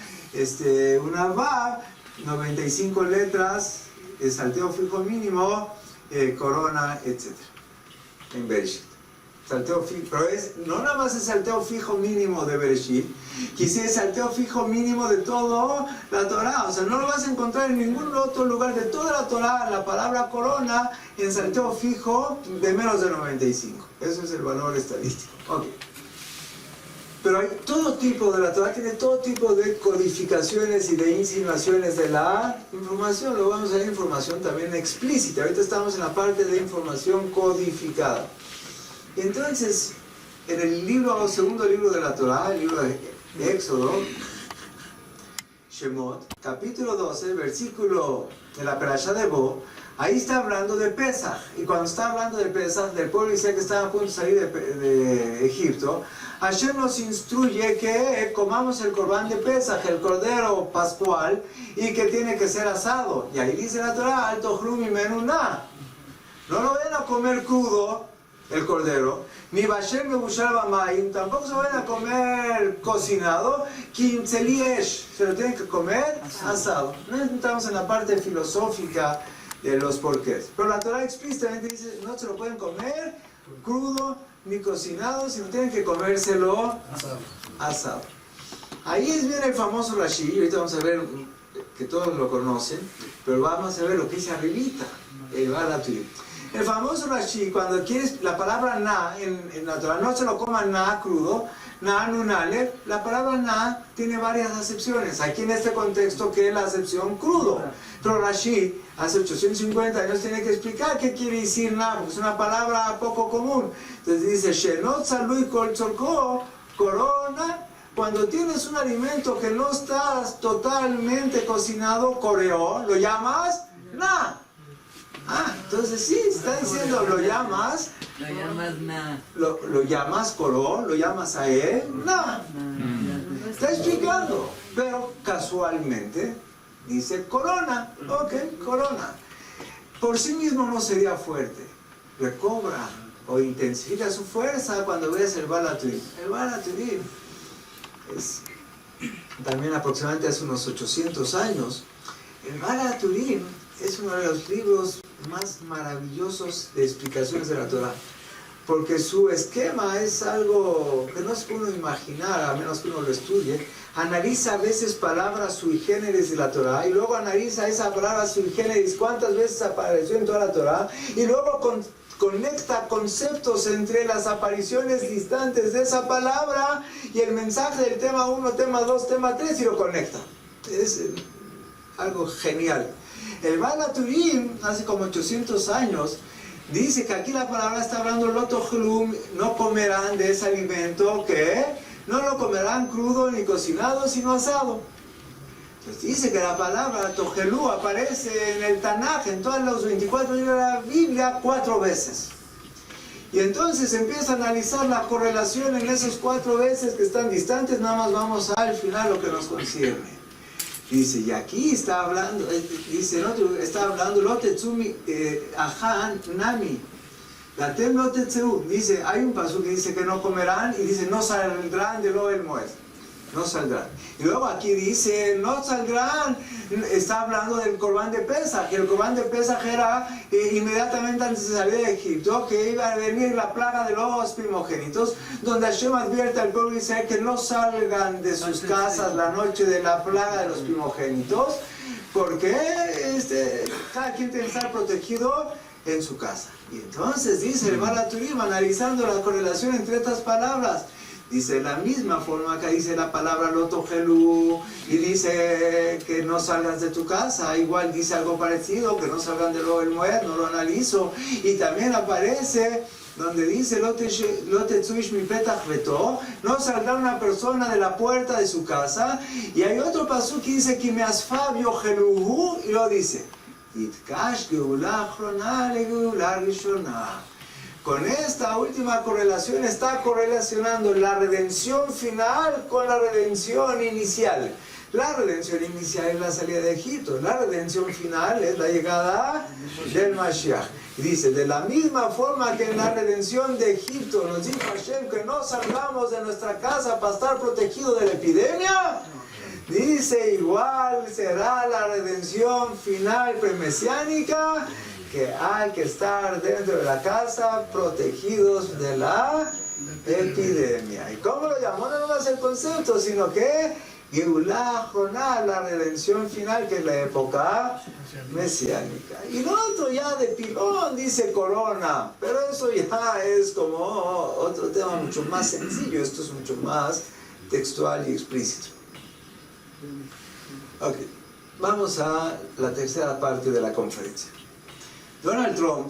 Vav, 95 letras, el salteo fijo mínimo, corona, etc. En Bereshit. Salteo fijo, pero no nada más el salteo fijo mínimo de Bereshit, quizás el salteo fijo mínimo de toda la Torah. O sea, no lo vas a encontrar en ningún otro lugar de toda la Torah, la palabra corona, en salteo fijo de menos de 95. Eso es el valor estadístico. Ok. Pero hay todo tipo de la Torah, tiene todo tipo de codificaciones y de insinuaciones de la información. Luego vamos a ver información también explícita. Ahorita estamos en la parte de información codificada. Y entonces, en el segundo libro de la Torah, el libro de Éxodo, Shemot, capítulo 12, versículo de la Perashá de Bo, ahí está hablando de Pesach. Y cuando está hablando de Pesach, del pueblo Israel que estaba a punto de salir de Egipto, Hashem nos instruye que comamos el corbán de Pesach, el cordero pascual, y que tiene que ser asado. Y ahí dice la Torah, alto jrum y menuná. No lo ven a comer crudo, el cordero, ni bashem mebushal b'mayim, tampoco se van a comer cocinado, kimtzeliesh, se lo tienen que comer asado. No estamos en la parte filosófica de los porqués. Pero la Torah explícitamente dice, no se lo pueden comer crudo ni cocinado, sino tienen que comérselo asado. Ahí viene el famoso Rashi, ahorita vamos a ver que todos lo conocen, pero vamos a ver lo que dice arribita, el Balaturi. El famoso Rashi, cuando quieres la palabra na en la Torah, no se lo coman na crudo, na nunale, la palabra na tiene varias acepciones. Aquí en este contexto, que es la acepción crudo. Pero Rashi, hace 850 años, tiene que explicar qué quiere decir na, porque es una palabra poco común. Entonces dice, Shenot salui kol tzorko, corona. Cuando tienes un alimento que no está totalmente cocinado, coreo, lo llamas na. Entonces sí, está diciendo, lo llamas na. Lo llamas coró, lo llamas a él, na. Está explicando, pero casualmente dice corona. Ok, corona. Por sí mismo no sería fuerte. Recobra o intensifica su fuerza cuando ves el Balaturi. El Balaturi es también aproximadamente hace unos 800 años. El Balaturi es uno de los libros más maravillosos de explicaciones de la Torah, porque su esquema es algo que no se puede imaginar, a menos que uno lo estudie. Analiza a veces palabras sui generis de la Torah, y luego analiza esa palabra sui generis, cuántas veces apareció en toda la Torah, y luego conecta conceptos entre las apariciones distantes de esa palabra y el mensaje del tema 1, tema 2, tema 3, y lo conecta. Es algo genial. El Balaturi, hace como 800 años, dice que aquí la palabra está hablando loto hlum, no comerán de ese alimento que no lo comerán crudo ni cocinado, sino asado. Entonces dice que la palabra tojelú aparece en el Tanaj, en todos los 24 libros de la Biblia, 4 veces. Y entonces empieza a analizar la correlación en esos 4 veces que están distantes. Nada más vamos al final lo que nos concierne. Dice, y aquí está hablando, dice, no, está hablando, Lotetsumi Ahan Nami. Latem Lotetsu. Dice, hay un paso que dice que no comerán y dice, no saldrán de lo del Moed. No saldrán. Y luego aquí dice, no saldrán, está hablando del Corbán de Pesaj, que el Corbán de Pesaj era inmediatamente antes de salir de Egipto, que iba a venir la plaga de los primogénitos, donde Hashem advierte al pueblo de Israel que no salgan de sus casas la noche de la plaga de los primogénitos, porque cada quien tiene que estar protegido en su casa. Y entonces dice el Baal Turim, analizando la correlación entre estas palabras, dice de la misma forma que dice la palabra lotogelú y dice que no salgas de tu casa, igual dice algo parecido, que no salgan de lo del Moed, no lo analizo. Y también aparece donde dice lotetzuish mi petach veto, no saldrá una persona de la puerta de su casa. Y hay otro pasú que dice que me asfa biogeluhu, y lo dice itkash geula achrona le geula rishona. Con esta última correlación está correlacionando la redención final con la redención inicial. La redención inicial es la salida de Egipto, la redención final es la llegada del Mashiach. Dice, de la misma forma que en la redención de Egipto nos dijo Hashem que no salgamos de nuestra casa para estar protegidos de la epidemia, dice, igual será la redención final premesiánica, que hay que estar dentro de la casa protegidos de la epidemia. ¿Y cómo lo llamó? No es el concepto, sino que Geulah Joná, la redención final, que es la época mesiánica. Y lo otro ya de pilón dice corona, pero eso ya es como otro tema mucho más sencillo. Esto es mucho más textual y explícito. Ok, vamos a la tercera parte de la conferencia. Donald Trump,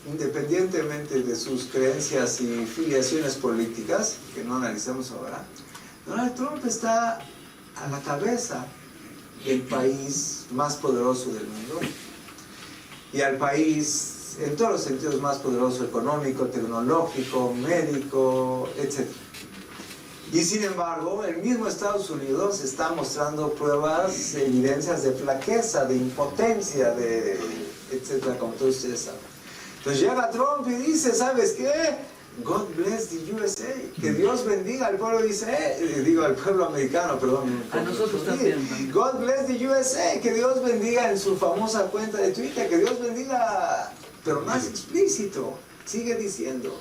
independientemente de sus creencias y filiaciones políticas, que no analizamos ahora, Donald Trump está a la cabeza del país más poderoso del mundo y al país en todos los sentidos más poderoso, económico, tecnológico, médico, etc. Y sin embargo, el mismo Estados Unidos está mostrando pruebas, evidencias de flaqueza, de impotencia, de etcétera, como todos ustedes saben. Entonces llega Trump y dice, ¿sabes qué? God bless the USA, que Dios bendiga al pueblo de Israel, digo al pueblo americano, perdón. A nosotros también. God bless the USA, que Dios bendiga en su famosa cuenta de Twitter, que Dios bendiga, pero más explícito, sigue diciendo.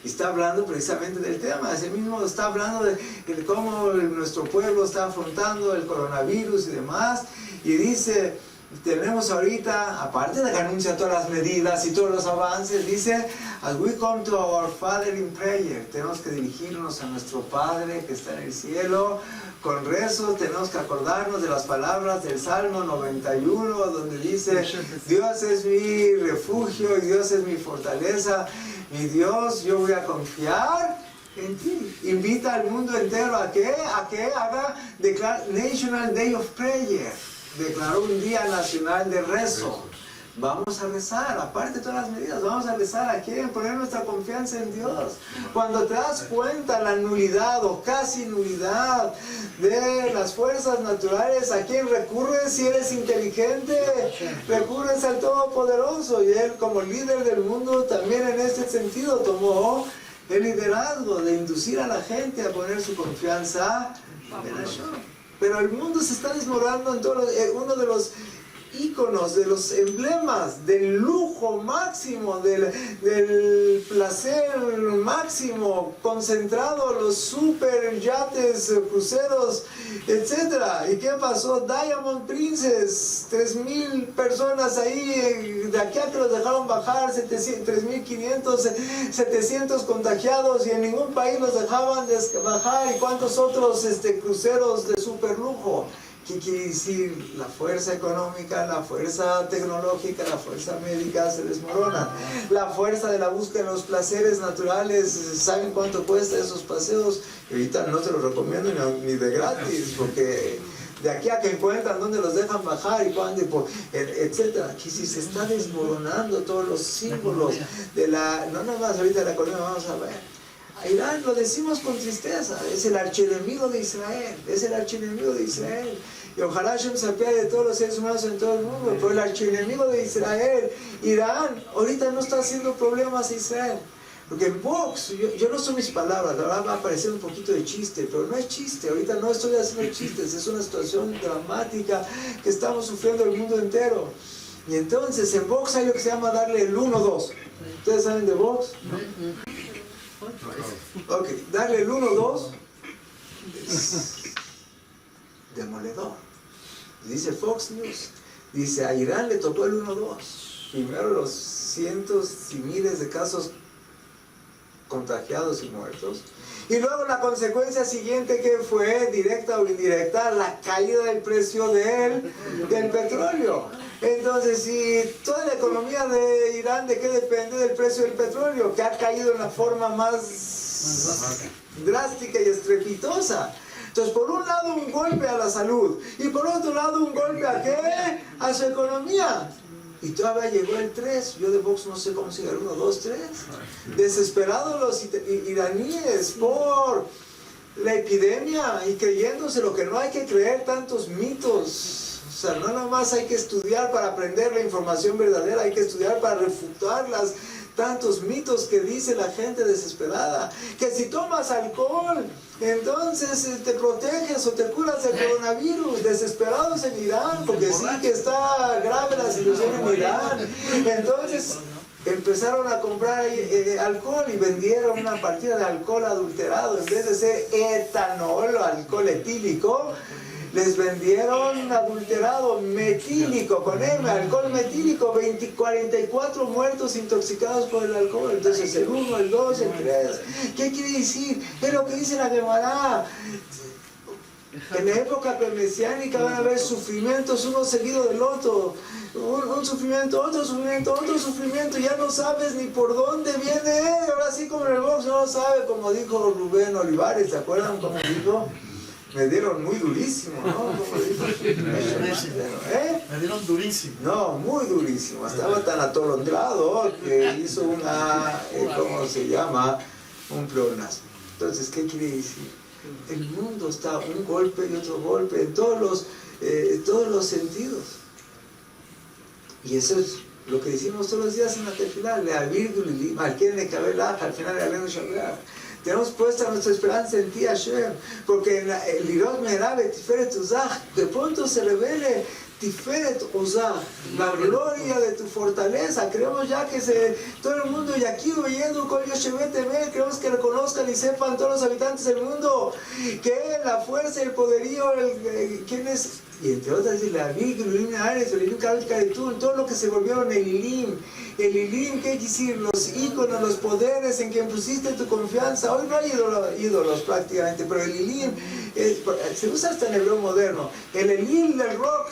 Y está hablando precisamente del tema, ese mismo está hablando de cómo nuestro pueblo está afrontando el coronavirus y demás, y dice, tenemos ahorita, aparte de que anuncia todas las medidas y todos los avances, dice, as we come to our Father in prayer, tenemos que dirigirnos a nuestro Padre que está en el cielo, con rezos, tenemos que acordarnos de las palabras del Salmo 91, donde dice, Dios es mi refugio y Dios es mi fortaleza, mi Dios, yo voy a confiar en ti. Invita al mundo entero a que haga National Day of Prayer. Declaró un día nacional de rezo. Vamos a rezar, aparte de todas las medidas, vamos a rezar a quién, poner nuestra confianza en Dios. Cuando te das cuenta la nulidad o casi nulidad de las fuerzas naturales, ¿a quién recurres si eres inteligente? Recurres al Todopoderoso, y Él como líder del mundo también en este sentido tomó el liderazgo de inducir a la gente a poner su confianza en Hashem. Pero el mundo se está desmoronando en todo. Uno de los íconos, de los emblemas del lujo máximo, del placer máximo, concentrado, los super yates, cruceros, etc. ¿Y qué pasó? Diamond Princess, 3,000 personas ahí, de aquí a que los dejaron bajar, 3,500, 700 contagiados, y en ningún país los dejaban bajar. ¿Y cuántos otros cruceros de super lujo? ¿Qué quiere decir? La fuerza económica, la fuerza tecnológica, la fuerza médica se desmorona. La fuerza de la búsqueda de los placeres naturales, ¿saben cuánto cuesta esos paseos? Y ahorita no te los recomiendo ni de gratis, porque de aquí a que encuentran dónde los dejan bajar y cuándo, etcétera. Aquí sí se está desmoronando todos los símbolos de la, no nomás ahorita de la economía, vamos a ver. Irán, lo decimos con tristeza, es el archienemigo de Israel, es el archienemigo de Israel. Y ojalá Hashem se apiade de todos los seres humanos en todo el mundo, pero el archienemigo de Israel, Irán, ahorita no está haciendo problemas a Israel. Porque en Vox, yo no son mis palabras, la verdad va a parecer un poquito de chiste, pero no es chiste, ahorita no estoy haciendo chistes, es una situación dramática que estamos sufriendo el mundo entero. Y entonces en Vox hay lo que se llama darle el 1-2. ¿Ustedes saben de Vox? Ok, darle el 1-2 es demoledor. Dice Fox News, dice a Irán le tocó el 1-2. Primero los cientos y miles de casos contagiados y muertos. Y luego la consecuencia siguiente, que fue directa o indirecta, la caída del precio del petróleo. Entonces, si toda la economía de Irán, ¿de qué depende? Del precio del petróleo, que ha caído en la forma más drástica y estrepitosa. Entonces, por un lado un golpe a la salud, y por otro lado un golpe ¿a qué? A su economía. Y todavía llegó el 3, yo de Vox no sé cómo sigue el 1, 2, 3. Desesperados los iraníes por la epidemia y creyéndose lo que no hay que creer, tantos mitos. O sea, no nomás hay que estudiar para aprender la información verdadera, hay que estudiar para refutarlas. Tantos mitos que dice la gente desesperada, que si tomas alcohol, entonces te proteges o te curas del coronavirus. Desesperados en Irán, porque sí que está grave la situación en Irán. Entonces empezaron a comprar alcohol y vendieron una partida de alcohol adulterado. En vez de ser etanol o alcohol etílico, les vendieron adulterado, metílico, con M, alcohol metílico, 44 muertos intoxicados por el alcohol. Entonces el 1, el 2, el 3. ¿Qué quiere decir? Es lo que dice la Gemara. En la época premesiánica van a haber sufrimientos uno seguido del otro. Un sufrimiento, otro sufrimiento, otro sufrimiento. Ya no sabes ni por dónde viene. Ahora sí, como en el box no lo sabe, como dijo Rubén Olivares, ¿se acuerdan cómo dijo? Me dieron muy durísimo, ¿no? Como dijo, Me dieron durísimo. No, muy durísimo. Estaba tan atolondrado que hizo una, ¿cómo se llama? Un pleonasmo. Entonces, ¿qué quiere decir? El mundo está un golpe y otro golpe en todos los sentidos. Y eso es lo que decimos todos los días en la tefilá, la virgul, al que le cabe la, al final de la Shabbat. Tenemos puesta nuestra esperanza en ti, Hashem, porque el Lirot Merab Tiferet Uzah, de pronto se revele Tiferet Uzah, la gloria de tu fortaleza. Creemos ya que todo el mundo, y aquí oyendo Kol Yoshevet Emel, queremos que reconozcan y sepan todos los habitantes del mundo que la fuerza y el poderío, ¿quién es? Y entre otras, la Big, Ares, el Ilim, todo lo que se volvieron el Ilim. El Ilim, ¿qué quiere decir? Los íconos, los poderes en quien pusiste tu confianza. Hoy no hay ídolos prácticamente, pero el Ilim se usa hasta en hebreo moderno. El Elim del rock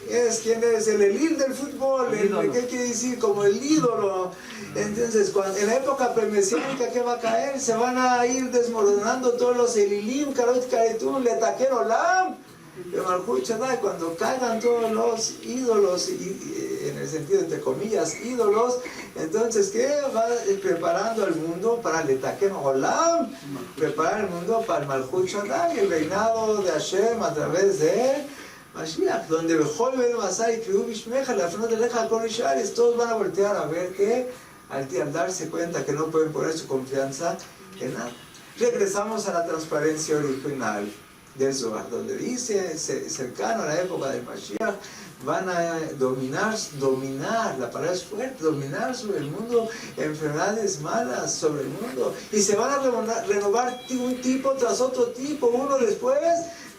es quien es el Elim del fútbol. ¿Qué quiere decir? Como el ídolo. Entonces, en la época premesiánica, ¿qué va a caer? Se van a ir desmoronando todos los Elilim, Karot Karetun, Letaken Olam. Cuando caigan todos los ídolos, en el sentido entre comillas ídolos, entonces ¿qué? Va preparando el mundo para el Letaken Olam, preparar el mundo para el Malchut Shaddai, el reinado de Hashem a través de Mashiach, donde Bechol Ben Masai y Kriu Bishmecha, la frente de Leja con Ishares, todos van a voltear a ver que al darse cuenta que no pueden poner su confianza en nada. Regresamos a la transparencia original del Zohar, donde dice, cercano a la época del Mashiach, van a dominar, la palabra es fuerte, dominar sobre el mundo, enfermedades malas sobre el mundo, y se van a renovar un tipo tras otro tipo, uno después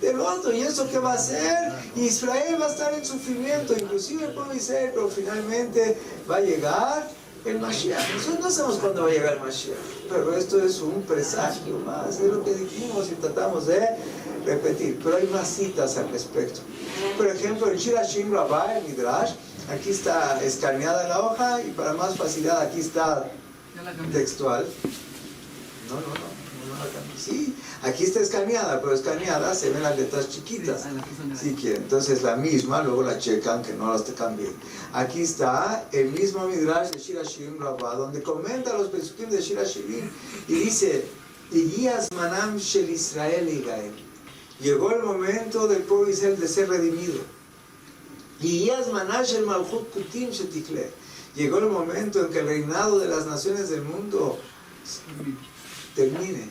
del otro. ¿Y eso qué va a hacer? Israel va a estar en sufrimiento, inclusive el pueblo de Israel, pero finalmente va a llegar el Mashiach. Nosotros no sabemos cuándo va a llegar el Mashiach, pero esto es un presagio más, es lo que dijimos y tratamos de repetir, pero hay más citas al respecto. Por ejemplo, en Shir Hashim Rabbah, el Midrash, aquí está escaneada la hoja y para más facilidad aquí está textual. No la cambié. Sí, aquí está escaneada, pero escaneada se ven las letras chiquitas. Si quieren, entonces la misma, luego la checan que no las te cambié. Aquí está el mismo Midrash de Shir Hashim Rabbah, donde comenta los pesukim de Shir Hashim y dice: Iyas manam shel Israel y Gael. Llegó el momento del pueblo de Israel de ser redimido. Iyas manam shel malchut kutim shetikle. Llegó el momento en que el reinado de las naciones del mundo termine.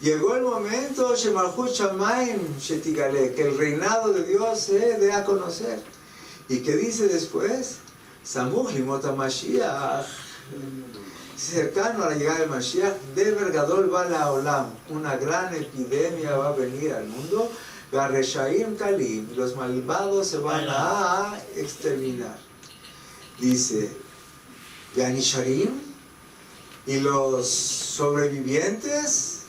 Llegó el momento shel malchut shamayim shetigale, que el reinado de Dios se dé a conocer. ¿Y qué dice después? Samuch limot HaMashiach. Cercano a la llegada del Mashiach, Deber Gadol va la Olam, una gran epidemia va a venir al mundo, Reshaim Kalim, los malvados se van a exterminar. Dice, Yanisharim, y los sobrevivientes,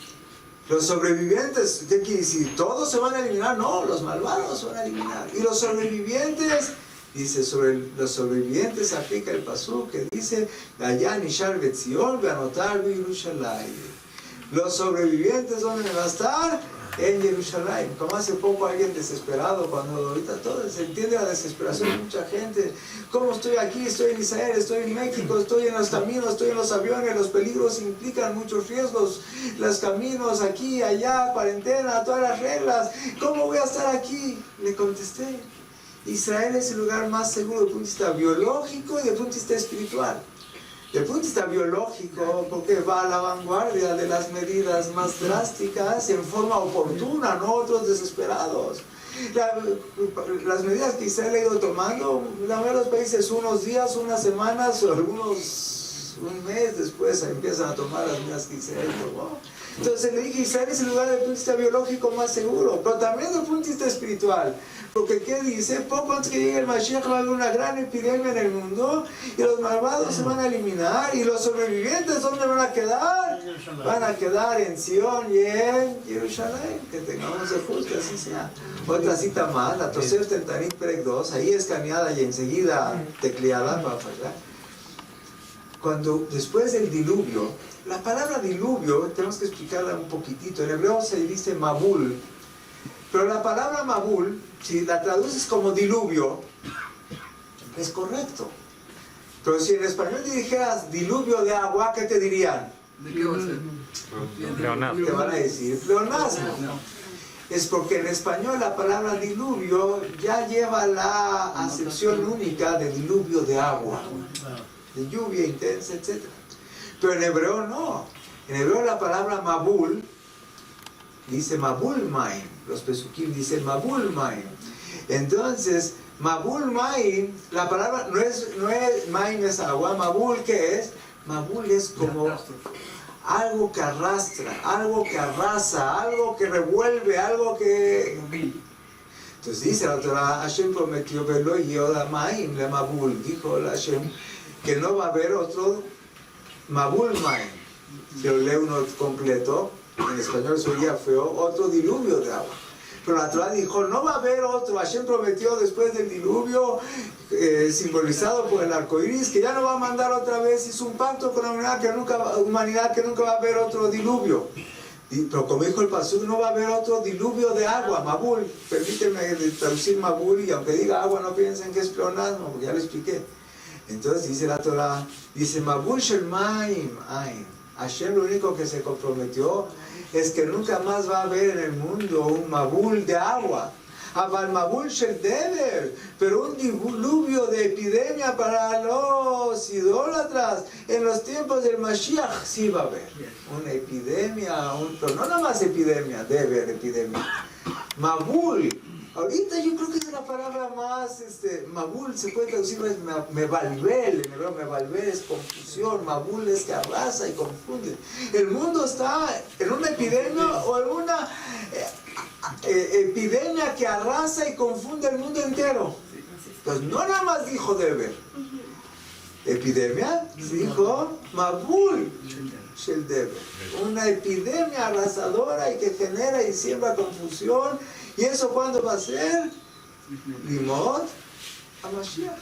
¿qué quiere decir? ¿Todos se van a eliminar? No, los malvados se van a eliminar. Y los sobrevivientes, dice, sobre los sobrevivientes aplica el pasuk que dice, los sobrevivientes, ¿dónde van a estar? En Jerusalén. Como hace poco alguien desesperado, cuando ahorita todo se entiende la desesperación de mucha gente. ¿Cómo estoy aquí? Estoy en Israel, estoy en México, estoy en los caminos, estoy en los aviones, los peligros implican muchos riesgos, los caminos aquí, allá, cuarentena, todas las reglas. ¿Cómo voy a estar aquí? Le contesté: Israel es el lugar más seguro desde el punto de vista biológico y desde el punto de vista espiritual. Desde el punto de vista biológico, porque va a la vanguardia de las medidas más drásticas en forma oportuna, no otros desesperados. Las medidas que Israel ha ido tomando, la mayoría de los países unos días, unas semanas o algunos un mes después empiezan a tomar las medidas que Israel tomó. Entonces le dije, Israel es el lugar desde el punto de vista biológico más seguro, pero también desde el punto de vista espiritual. Porque ¿qué dice? Poco antes que llegue el Mashiach va a haber una gran epidemia en el mundo y los malvados se van a eliminar y los sobrevivientes ¿dónde van a quedar? Van a quedar en Sion y en Jerusalén. Que tengamos de justo, así sea. Otra cita más, la Tosefta Tanit Perek 2, ahí escaneada y enseguida tecleada para fallar. Cuando después del diluvio, la palabra diluvio tenemos que explicarla un poquitito. En hebreo se dice Mabul, pero la palabra Mabul, si la traduces como diluvio, es correcto. Pero si en español dijeras diluvio de agua, ¿qué te dirían? ¿De qué va a ser? Pleonasmo. Te van a decir pleonasmo. Es porque en español la palabra diluvio ya lleva la acepción única de diluvio de agua, de lluvia intensa, etc. Pero en hebreo no. En hebreo la palabra Mabul dice Mabul Maim. Los pesukim dicen Mabul Maim. Entonces, Mabul Maim, la palabra no es Maim es agua. Mabul, ¿qué es? Mabul es como algo que arrastra, algo que arrasa, algo que revuelve, algo que... Entonces dice la Torah, Hashem prometió verlo y Yoda Maim le Mabul. Dijo Hashem que no va a haber otro Mabul Maim. Si lo lee uno completo, en español sería feo, otro diluvio de agua. Pero la Torah dijo, no va a haber otro. Hashem prometió después del diluvio, simbolizado por el arco iris, que ya no va a mandar otra vez. Hizo un pacto con la humanidad que nunca va a haber otro diluvio. Pero como dijo el pasuk, no va a haber otro diluvio de agua, Mabul. Permíteme traducir Mabul, y aunque diga agua, no piensen que es pleonasmo, porque ya lo expliqué. Entonces dice la Torah, dice Mabul shel maim ain. Hashem lo único que se comprometió es que nunca más va a haber en el mundo un Mabul de agua. Aval Mabul shel deber, pero un diluvio de epidemia para los idólatras. En los tiempos del Mashiach sí va a haber una epidemia, pero no nada más epidemia, deber, epidemia. Mabul. Ahorita yo creo que es la palabra más, Mabul se puede traducir, mevalvel, en hebreo mevalvel es confusión, Mabul es que arrasa y confunde. El mundo está en una epidemia o en una epidemia que arrasa y confunde el mundo entero. Pues no nada más dijo Deber. epidemia, dijo Mabul Shel Deber, una epidemia arrasadora y que genera y siembra confusión. ¿Y eso cuándo va a ser? Limot a Mashiach,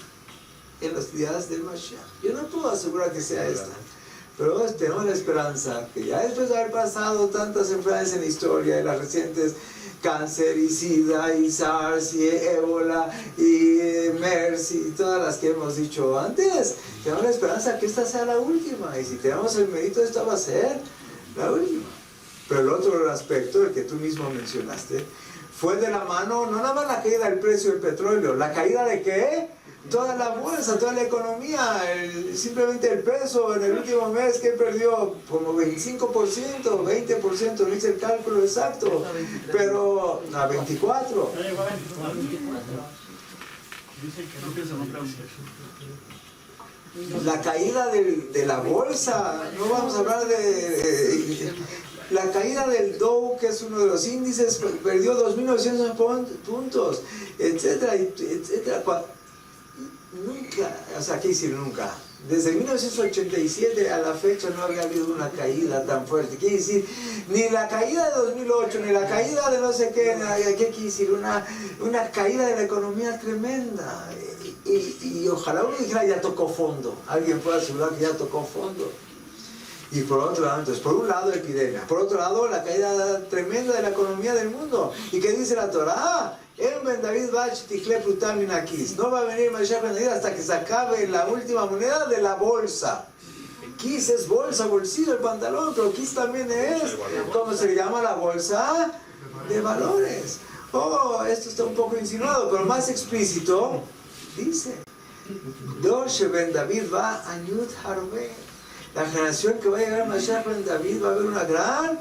en los días del Mashiach. Yo no puedo asegurar que sea esta, pero tenemos la esperanza que ya después de haber pasado tantas enfermedades en la historia, y las recientes cáncer y SIDA y SARS y ébola y MERS y todas las que hemos dicho antes, tenemos la esperanza que esta sea la última, y si tenemos el mérito, esta va a ser la última. Pero el otro aspecto, el que tú mismo mencionaste, fue de la mano, no nada más la caída del precio del petróleo, la caída de ¿qué? Toda la bolsa, toda la economía, simplemente el peso en el último mes que perdió como 25%, 20%, no hice el cálculo exacto, pero a 24. La caída de la bolsa, no vamos a hablar de la caída del Dow, que es uno de los índices, perdió 2.900 puntos, etcétera, etcétera. Nunca, o sea, ¿qué decir nunca? Desde 1987 a la fecha no había habido una caída tan fuerte. Quiere decir, ni la caída de 2008, ni la caída de no sé qué, ¿qué quiere decir? Una caída de la economía tremenda. Y ojalá uno dijera, ya tocó fondo. Alguien puede asegurar que ya tocó fondo. Y por otro lado, entonces, por un lado epidemia, por otro lado la caída tremenda de la economía del mundo. ¿Y qué dice la Torah? No va a venir Mashiach Ben David hasta que se acabe la última moneda de la bolsa. Kis es bolsa, bolsillo, el pantalón, pero Kis también es, ¿cómo se le llama la bolsa? De valores. Oh, esto está un poco insinuado, pero más explícito, dice, Doshe Ben David va a Yud Harbe. La generación que va a llegar a Mashiach Ben David va a haber una gran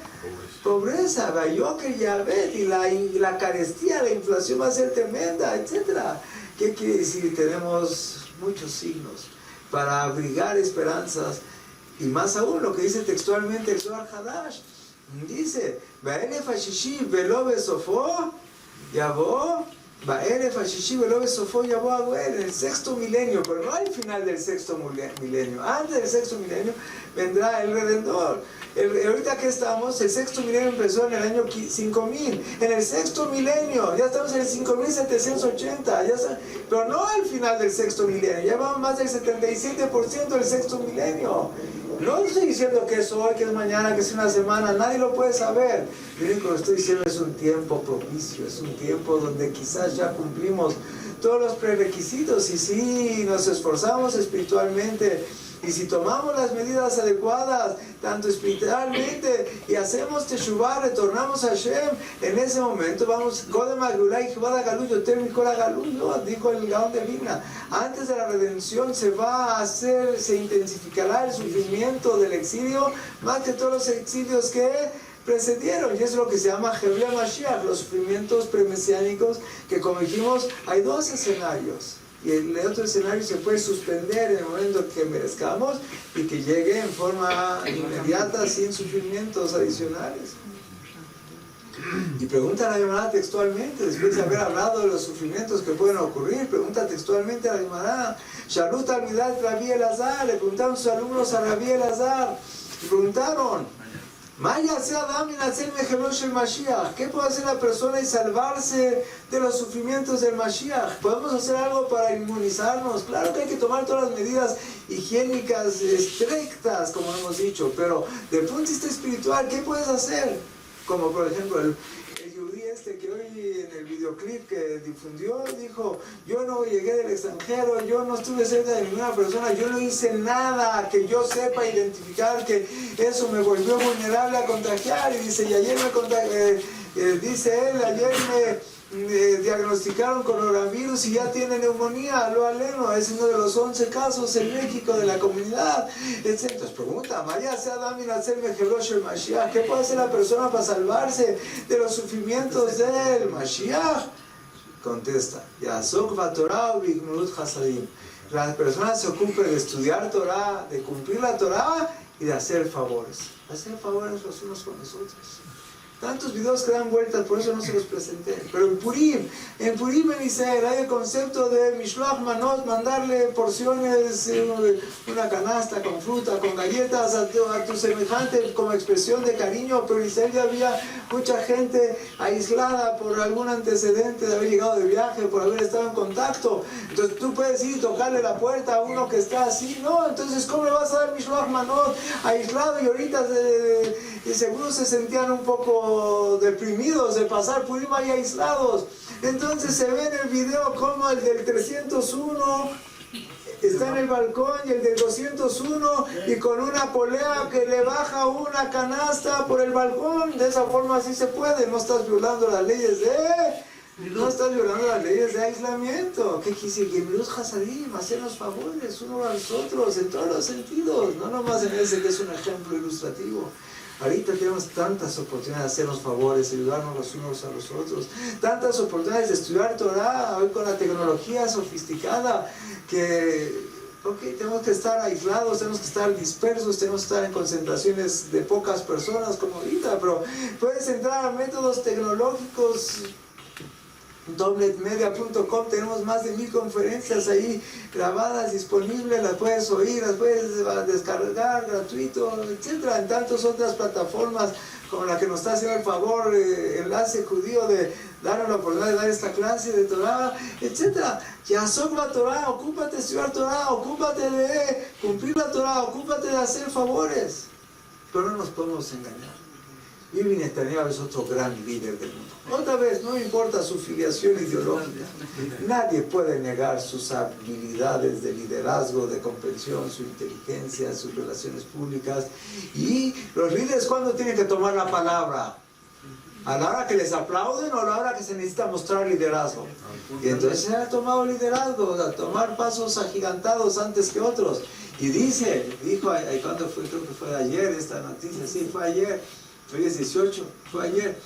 pobreza, y la carestía, la inflación va a ser tremenda, etc. ¿Qué quiere decir? Tenemos muchos signos para abrigar esperanzas, y más aún lo que dice textualmente el Zohar Hadash. Dice, Ba'elef hashishi velo besofo yavo, Ba'elef hashishi velo besofo yavo Aguel, en el sexto milenio, pero no al final del sexto milenio, antes del sexto milenio vendrá el Redentor. Ahorita que estamos, el sexto milenio empezó en el año 5000, en el sexto milenio, ya estamos en el 5780, pero no al final del sexto milenio, ya vamos más del 77% del sexto milenio. No estoy diciendo que es hoy, que es mañana, que es una semana, nadie lo puede saber. Lo único que estoy diciendo es un tiempo propicio, es un tiempo donde quizás ya cumplimos todos los prerequisitos, y si nos esforzamos espiritualmente, y si tomamos las medidas adecuadas, tanto espiritualmente, y hacemos teshuvah, retornamos a Hashem, en ese momento vamos, dijo el Gaón de Vilna, antes de la redención se intensificará el sufrimiento del exilio, más que todos los exilios que precedieron, y es lo que se llama Jeblia Mashiach, los sufrimientos premesiánicos, que como dijimos, hay dos escenarios. Y el otro escenario se puede suspender en el momento que merezcamos y que llegue en forma inmediata, sin sufrimientos adicionales. Y pregunta a la Gemara textualmente, después de haber hablado de los sufrimientos que pueden ocurrir, pregunta textualmente a la Gemara, Shalut al-Midat Rabbi Elazar, le preguntaron sus alumnos a Rabbi Elazar, y preguntaron, ¿qué puede hacer la persona y salvarse de los sufrimientos del Mashiach? ¿Podemos hacer algo para inmunizarnos? Claro que hay que tomar todas las medidas higiénicas estrictas, como hemos dicho, pero desde el punto de vista espiritual, ¿qué puedes hacer? Como por ejemplo el yudí que hoy en el videoclip que difundió dijo, yo no llegué del extranjero, yo no estuve cerca de ninguna persona, yo no hice nada que yo sepa identificar que eso me volvió vulnerable a contagiar, y dice, y ayer dice él, ayer me diagnosticaron coronavirus y ya tiene neumonía, lo aleno, es uno de los 11 casos en México de la comunidad, etc. Entonces pregunta, ¿qué puede hacer la persona para salvarse de los sufrimientos del Mashiach? Contesta, la persona se ocupe de estudiar Torah, de cumplir la Torah y de hacer favores los unos con los otros. Tantos videos que dan vueltas, por eso no se los presenté. Pero en Purim en Israel hay el concepto de Mishloach Manot, mandarle porciones, una canasta con fruta, con galletas a tu semejante como expresión de cariño. Pero en Israel ya había mucha gente aislada por algún antecedente de haber llegado de viaje, por haber estado en contacto. Entonces tú puedes ir y tocarle la puerta a uno que está así. No, entonces ¿cómo le vas a dar Mishloach Manot aislado? Y ahorita seguro se sentían un poco deprimidos de pasar Purim ahí aislados. Entonces se ve en el video como el del 301 está en el balcón y el del 201 y con una polea que le baja una canasta por el balcón. De esa forma así se puede. No estás violando las leyes de aislamiento. ¿Qué quise? Gemilut Hasadim, hacernos favores unos a los otros en todos los sentidos, no nomás en ese que es un ejemplo ilustrativo. Ahorita tenemos tantas oportunidades de hacernos favores, ayudarnos los unos a los otros, tantas oportunidades de estudiar Torah, hoy con la tecnología sofisticada, que tenemos que estar aislados, tenemos que estar dispersos, tenemos que estar en concentraciones de pocas personas como ahorita, pero puedes entrar a métodos tecnológicos. Dobletmedia.com, tenemos más de 1000 conferencias ahí grabadas, disponibles, las puedes oír, las puedes descargar gratuito, etcétera, en tantas otras plataformas como la que nos está haciendo el favor, Enlace Judío, de darnos la oportunidad de dar esta clase de Torah, etcétera. Ya son la Torah, ocúpate de estudiar Torah, ocúpate de cumplir la Torah, ocúpate de hacer favores, pero no nos podemos engañar. Bibi Netanyahu es otro gran líder del mundo. Otra vez, no importa su filiación ideológica, nadie puede negar sus habilidades de liderazgo, de comprensión, su inteligencia, sus relaciones públicas. Y los líderes, ¿cuándo tienen que tomar la palabra? ¿A la hora que les aplauden o a la hora que se necesita mostrar liderazgo? Y entonces se ha tomado liderazgo, a tomar pasos agigantados antes que otros. Y dijo, ¿cuándo fue? Creo que fue ayer esta noticia, sí, fue ayer. Hoy es 18, fue ayer.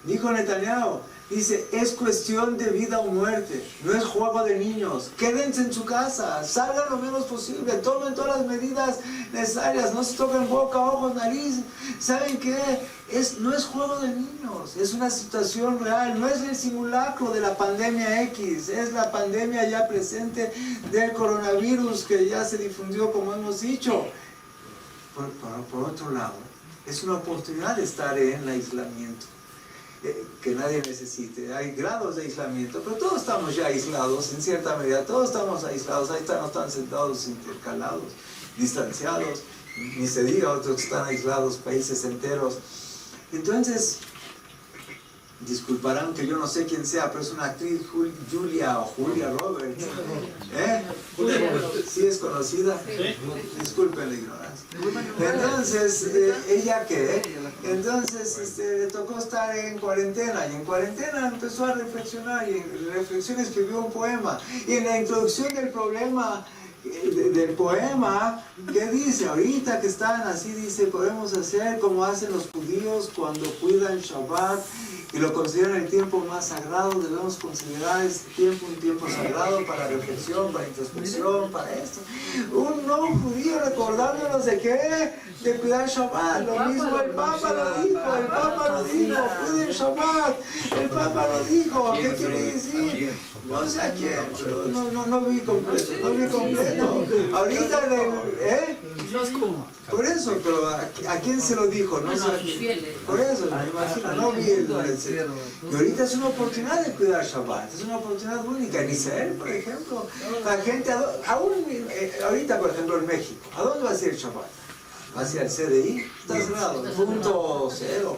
Dijo Netanyahu, dice, es cuestión de vida o muerte, no es juego de niños. Quédense en su casa, salgan lo menos posible, tomen todas las medidas necesarias, no se toquen boca, ojos, nariz. ¿Saben qué? No es juego de niños, es una situación real, no es el simulacro de la pandemia X, es la pandemia ya presente del coronavirus que ya se difundió, como hemos dicho. Por otro lado, es una oportunidad de estar en el aislamiento que nadie necesite. Hay grados de aislamiento, pero todos estamos ya aislados en cierta medida, todos estamos aislados, ahí no están sentados intercalados, distanciados, ni se diga otros que están aislados, países enteros. Entonces, disculparán que yo no sé quién sea, pero es una actriz, Julia Roberts. ¿Sí es conocida? Disculpen la ignorancia. Entonces, ¿ella qué? Entonces, le tocó estar en cuarentena, y en cuarentena empezó a reflexionar, y en reflexión escribió un poema. Y en la introducción del poema, ¿qué dice? Ahorita que están así, dice, podemos hacer como hacen los judíos cuando cuidan Shabbat y lo consideran el tiempo más sagrado. Debemos considerar este tiempo un tiempo sagrado para reflexión, para introspección, para esto. Un no judío recordándonos de qué, de cuidar Shabbat. Lo mismo el Papa lo dijo, cuiden Shabbat, el Papa lo dijo. ¿Qué quiere decir? No sé a quién, pero no vi completo, Ahorita por eso, pero ¿a quién se lo dijo? No sé. Por eso, me imagino, no vi el. Y ahorita es una oportunidad de cuidar Shabbat, es una oportunidad única. En Israel, por ejemplo, la gente, ahorita, por ejemplo, en México, ¿a dónde va a ser el Shabbat? Hacia el CDI, está cerrado, punto cero,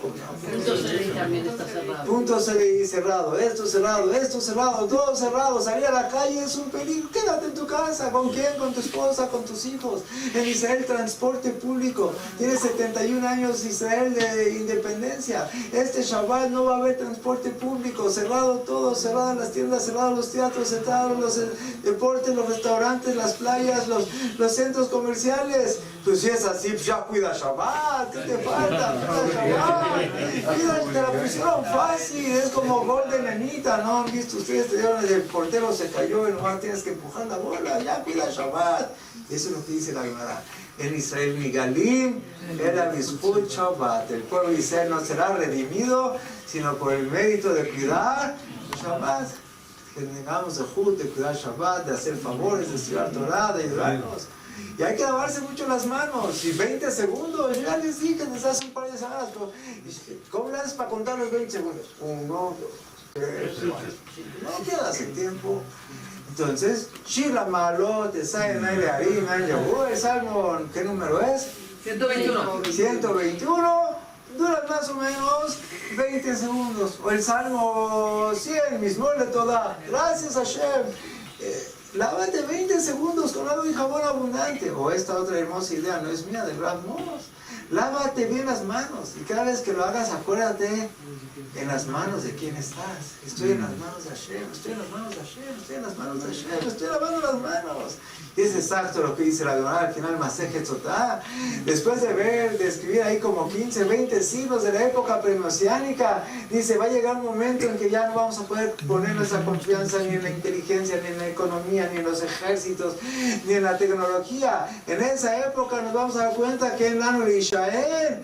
también está cerrado. Punto CDI cerrado, esto cerrado, todo cerrado. Salir a la calle es un peligro. Quédate en tu casa. ¿Con quién? Con tu esposa, con tus hijos. En Israel, transporte público. Tiene 71 años Israel de independencia. Este Shabbat no va a haber transporte público. Cerrado todo, cerradas las tiendas, cerrados los teatros, cerrados los deportes, los restaurantes, las playas, los centros comerciales. Pues si es así, ya cuida Shabbat, ¿qué te falta? Cuida Shabbat. Mira, te la pusieron fácil, es como gol de nenita, ¿no? ¿Han visto ustedes? Te dieron, el portero se cayó y nomás tienes que empujar la bola, ya cuida Shabbat. Eso es lo que dice la Gemara. En Israel Migalim era Mizput Shabbat. El pueblo de Israel no será redimido, sino por el mérito de cuidar Shabbat. Que tengamos el jud de cuidar Shabbat, de hacer favores, de estudiar Torah, de ayudarnos. Y hay que lavarse mucho las manos. Y 20 segundos, yo ya les dije desde hace un par de semanas. ¿Cómo le haces para contar los 20 segundos? 1, 2, 3, 4. No quedas el tiempo. Entonces, Shir Malot, Esayen Aile Arim, el Salmo, ¿qué número es? 121. 121, dura más o menos 20 segundos. O el Salmo 100, mismo de toda. Gracias a Hashem. Lávate 20 segundos con agua y jabón abundante. O esta otra hermosa idea, no es mía, de Rav Mos. Lávate bien las manos. Y cada vez que lo hagas, acuérdate en las manos de quién estás. Estoy en las manos de Hashem, estoy en las manos de Hashem, estoy en las manos de Hashem, estoy lavando las manos. Y es exacto lo que dice la Gemara al final, Masejet Sotah. Después de escribir ahí como 15, 20 siglos de la época premosiánica, dice, va a llegar un momento en que ya no vamos a poder poner nuestra confianza ni en la inteligencia, ni en la economía, ni en los ejércitos, ni en la tecnología. En esa época nos vamos a dar cuenta que en la Israel,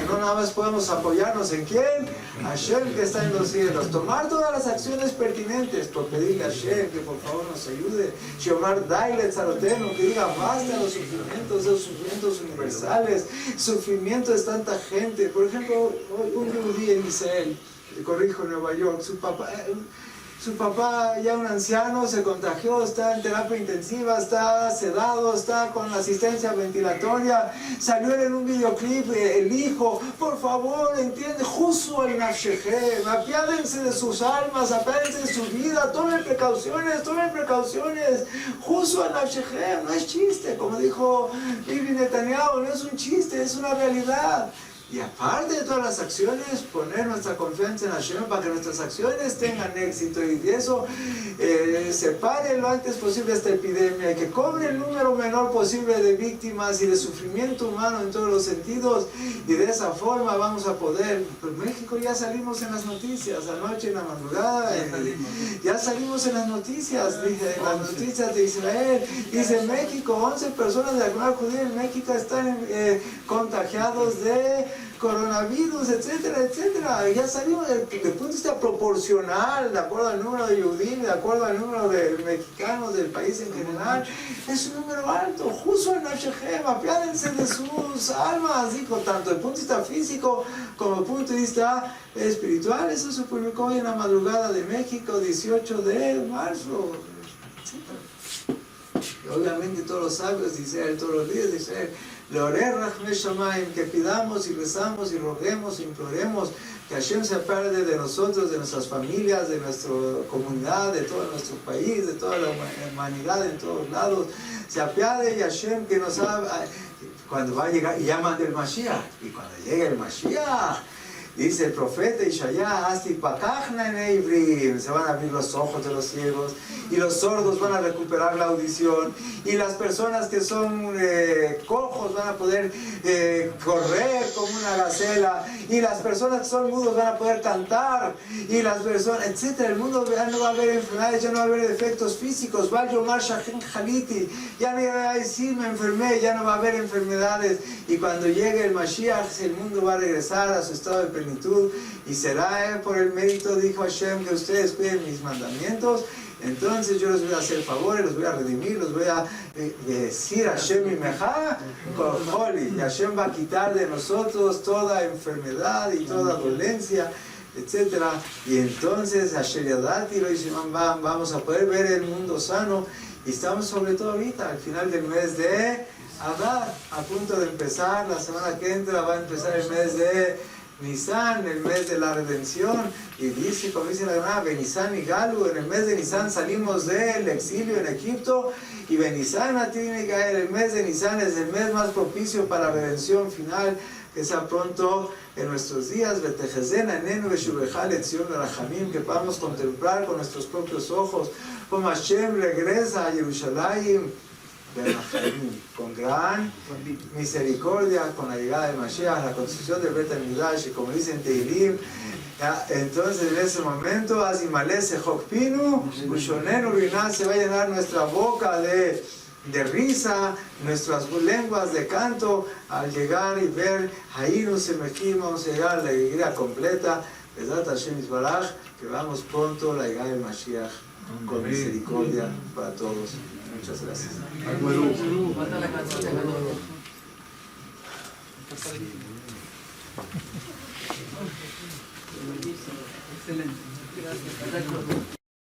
no nada más podemos apoyarnos en quién, Hashem que está en los cielos, tomar todas las acciones pertinentes por pedirle a Hashem que por favor nos ayude, Shomar Dailet Zaroteno, que diga basta los sufrimientos universales, sufrimiento de tanta gente. Por ejemplo, un judío en Israel, corrijo, en Nueva York, su papá, ya un anciano, se contagió, está en terapia intensiva, está sedado, está con asistencia ventilatoria. Salió en un videoclip el hijo, por favor, entiende, justo el Nafshehem, apiádense de sus almas, apiádense de su vida, tomen precauciones, justo el Nafshehem, no es chiste, como dijo Bibi Netanyahu, no es un chiste, es una realidad. Y aparte de todas las acciones, poner nuestra confianza en Hashem para que nuestras acciones tengan éxito y de eso se pare lo antes posible esta epidemia y que cobre el número menor posible de víctimas y de sufrimiento humano en todos los sentidos, y de esa forma vamos a poder. Pues México ya salimos en las noticias, anoche en la madrugada ya salimos en las noticias, dije, en las noticias de Israel, dice México, 11 personas de la comunidad judía en México están contagiados de coronavirus, etcétera, etcétera. Ya salimos desde el punto de vista proporcional, de acuerdo al número de Yudim, de acuerdo al número de mexicanos del país en general, es un número alto. Justo en Hashem, apiádense de sus almas, dijo, tanto desde el punto de vista físico como desde el punto de vista espiritual. Eso se publicó hoy en la madrugada de México, 18 de marzo. Y obviamente todos los sabios de Israel, todos los líderes de Israel, que pidamos y rezamos y roguemos y imploremos que Hashem se apiade de nosotros, de nuestras familias, de nuestra comunidad, de todo nuestro país, de toda la humanidad en todos lados. Se apiade y Hashem que nos haga, cuando va a llegar, y llaman del Mashiach, y cuando llegue el Mashiach, dice el profeta Ishaya, se van a abrir los ojos de los ciegos y los sordos van a recuperar la audición y las personas que son cojos van a poder correr como una gacela y las personas que son mudos van a poder cantar y las personas, etc. El mundo ya no va a haber enfermedades, ya no va a haber defectos físicos, va a llamar Shachen Jaliti, ya no va a decir me enfermé, ya no va a haber enfermedades, y cuando llegue el Mashiach el mundo va a regresar a su estado de plenitud y será por el mérito, dijo Hashem, que ustedes cuiden mis mandamientos. Entonces yo les voy a hacer favores, los voy a redimir, los voy a decir Hashem y Mejá con Holi, y Hashem va a quitar de nosotros toda enfermedad y toda dolencia, etc. Y entonces vamos a poder ver el mundo sano, y estamos sobre todo ahorita, al final del mes de Adar, a punto de empezar, la semana que entra va a empezar el mes de Nisan, el mes de la redención, y dice, como dice la Gemara, Benisan y Galu, en el mes de Nisan salimos del exilio en Egipto, y Benisan el mes de Nisan es el mes más propicio para la redención final, que sea pronto en nuestros días, que podamos contemplar con nuestros propios ojos como Hashem regresa a Jerusalén con gran misericordia, con la llegada de Mashiach, la construcción del Bet HaMikdash, y como dicen Tehilim, entonces en ese momento, Azimalese Jokpinu, Ushonenu Rinal, se va a llenar nuestra boca de risa, nuestras lenguas de canto, al llegar y ver, ahí nos emergimos, vamos a llegar a la alegría completa, Bezat Hashem Yisbaraj, que vamos pronto a la llegada de Mashiach, con misericordia para todos. Muchas gracias. Falta la canción de Ganó. Excelente. Gracias.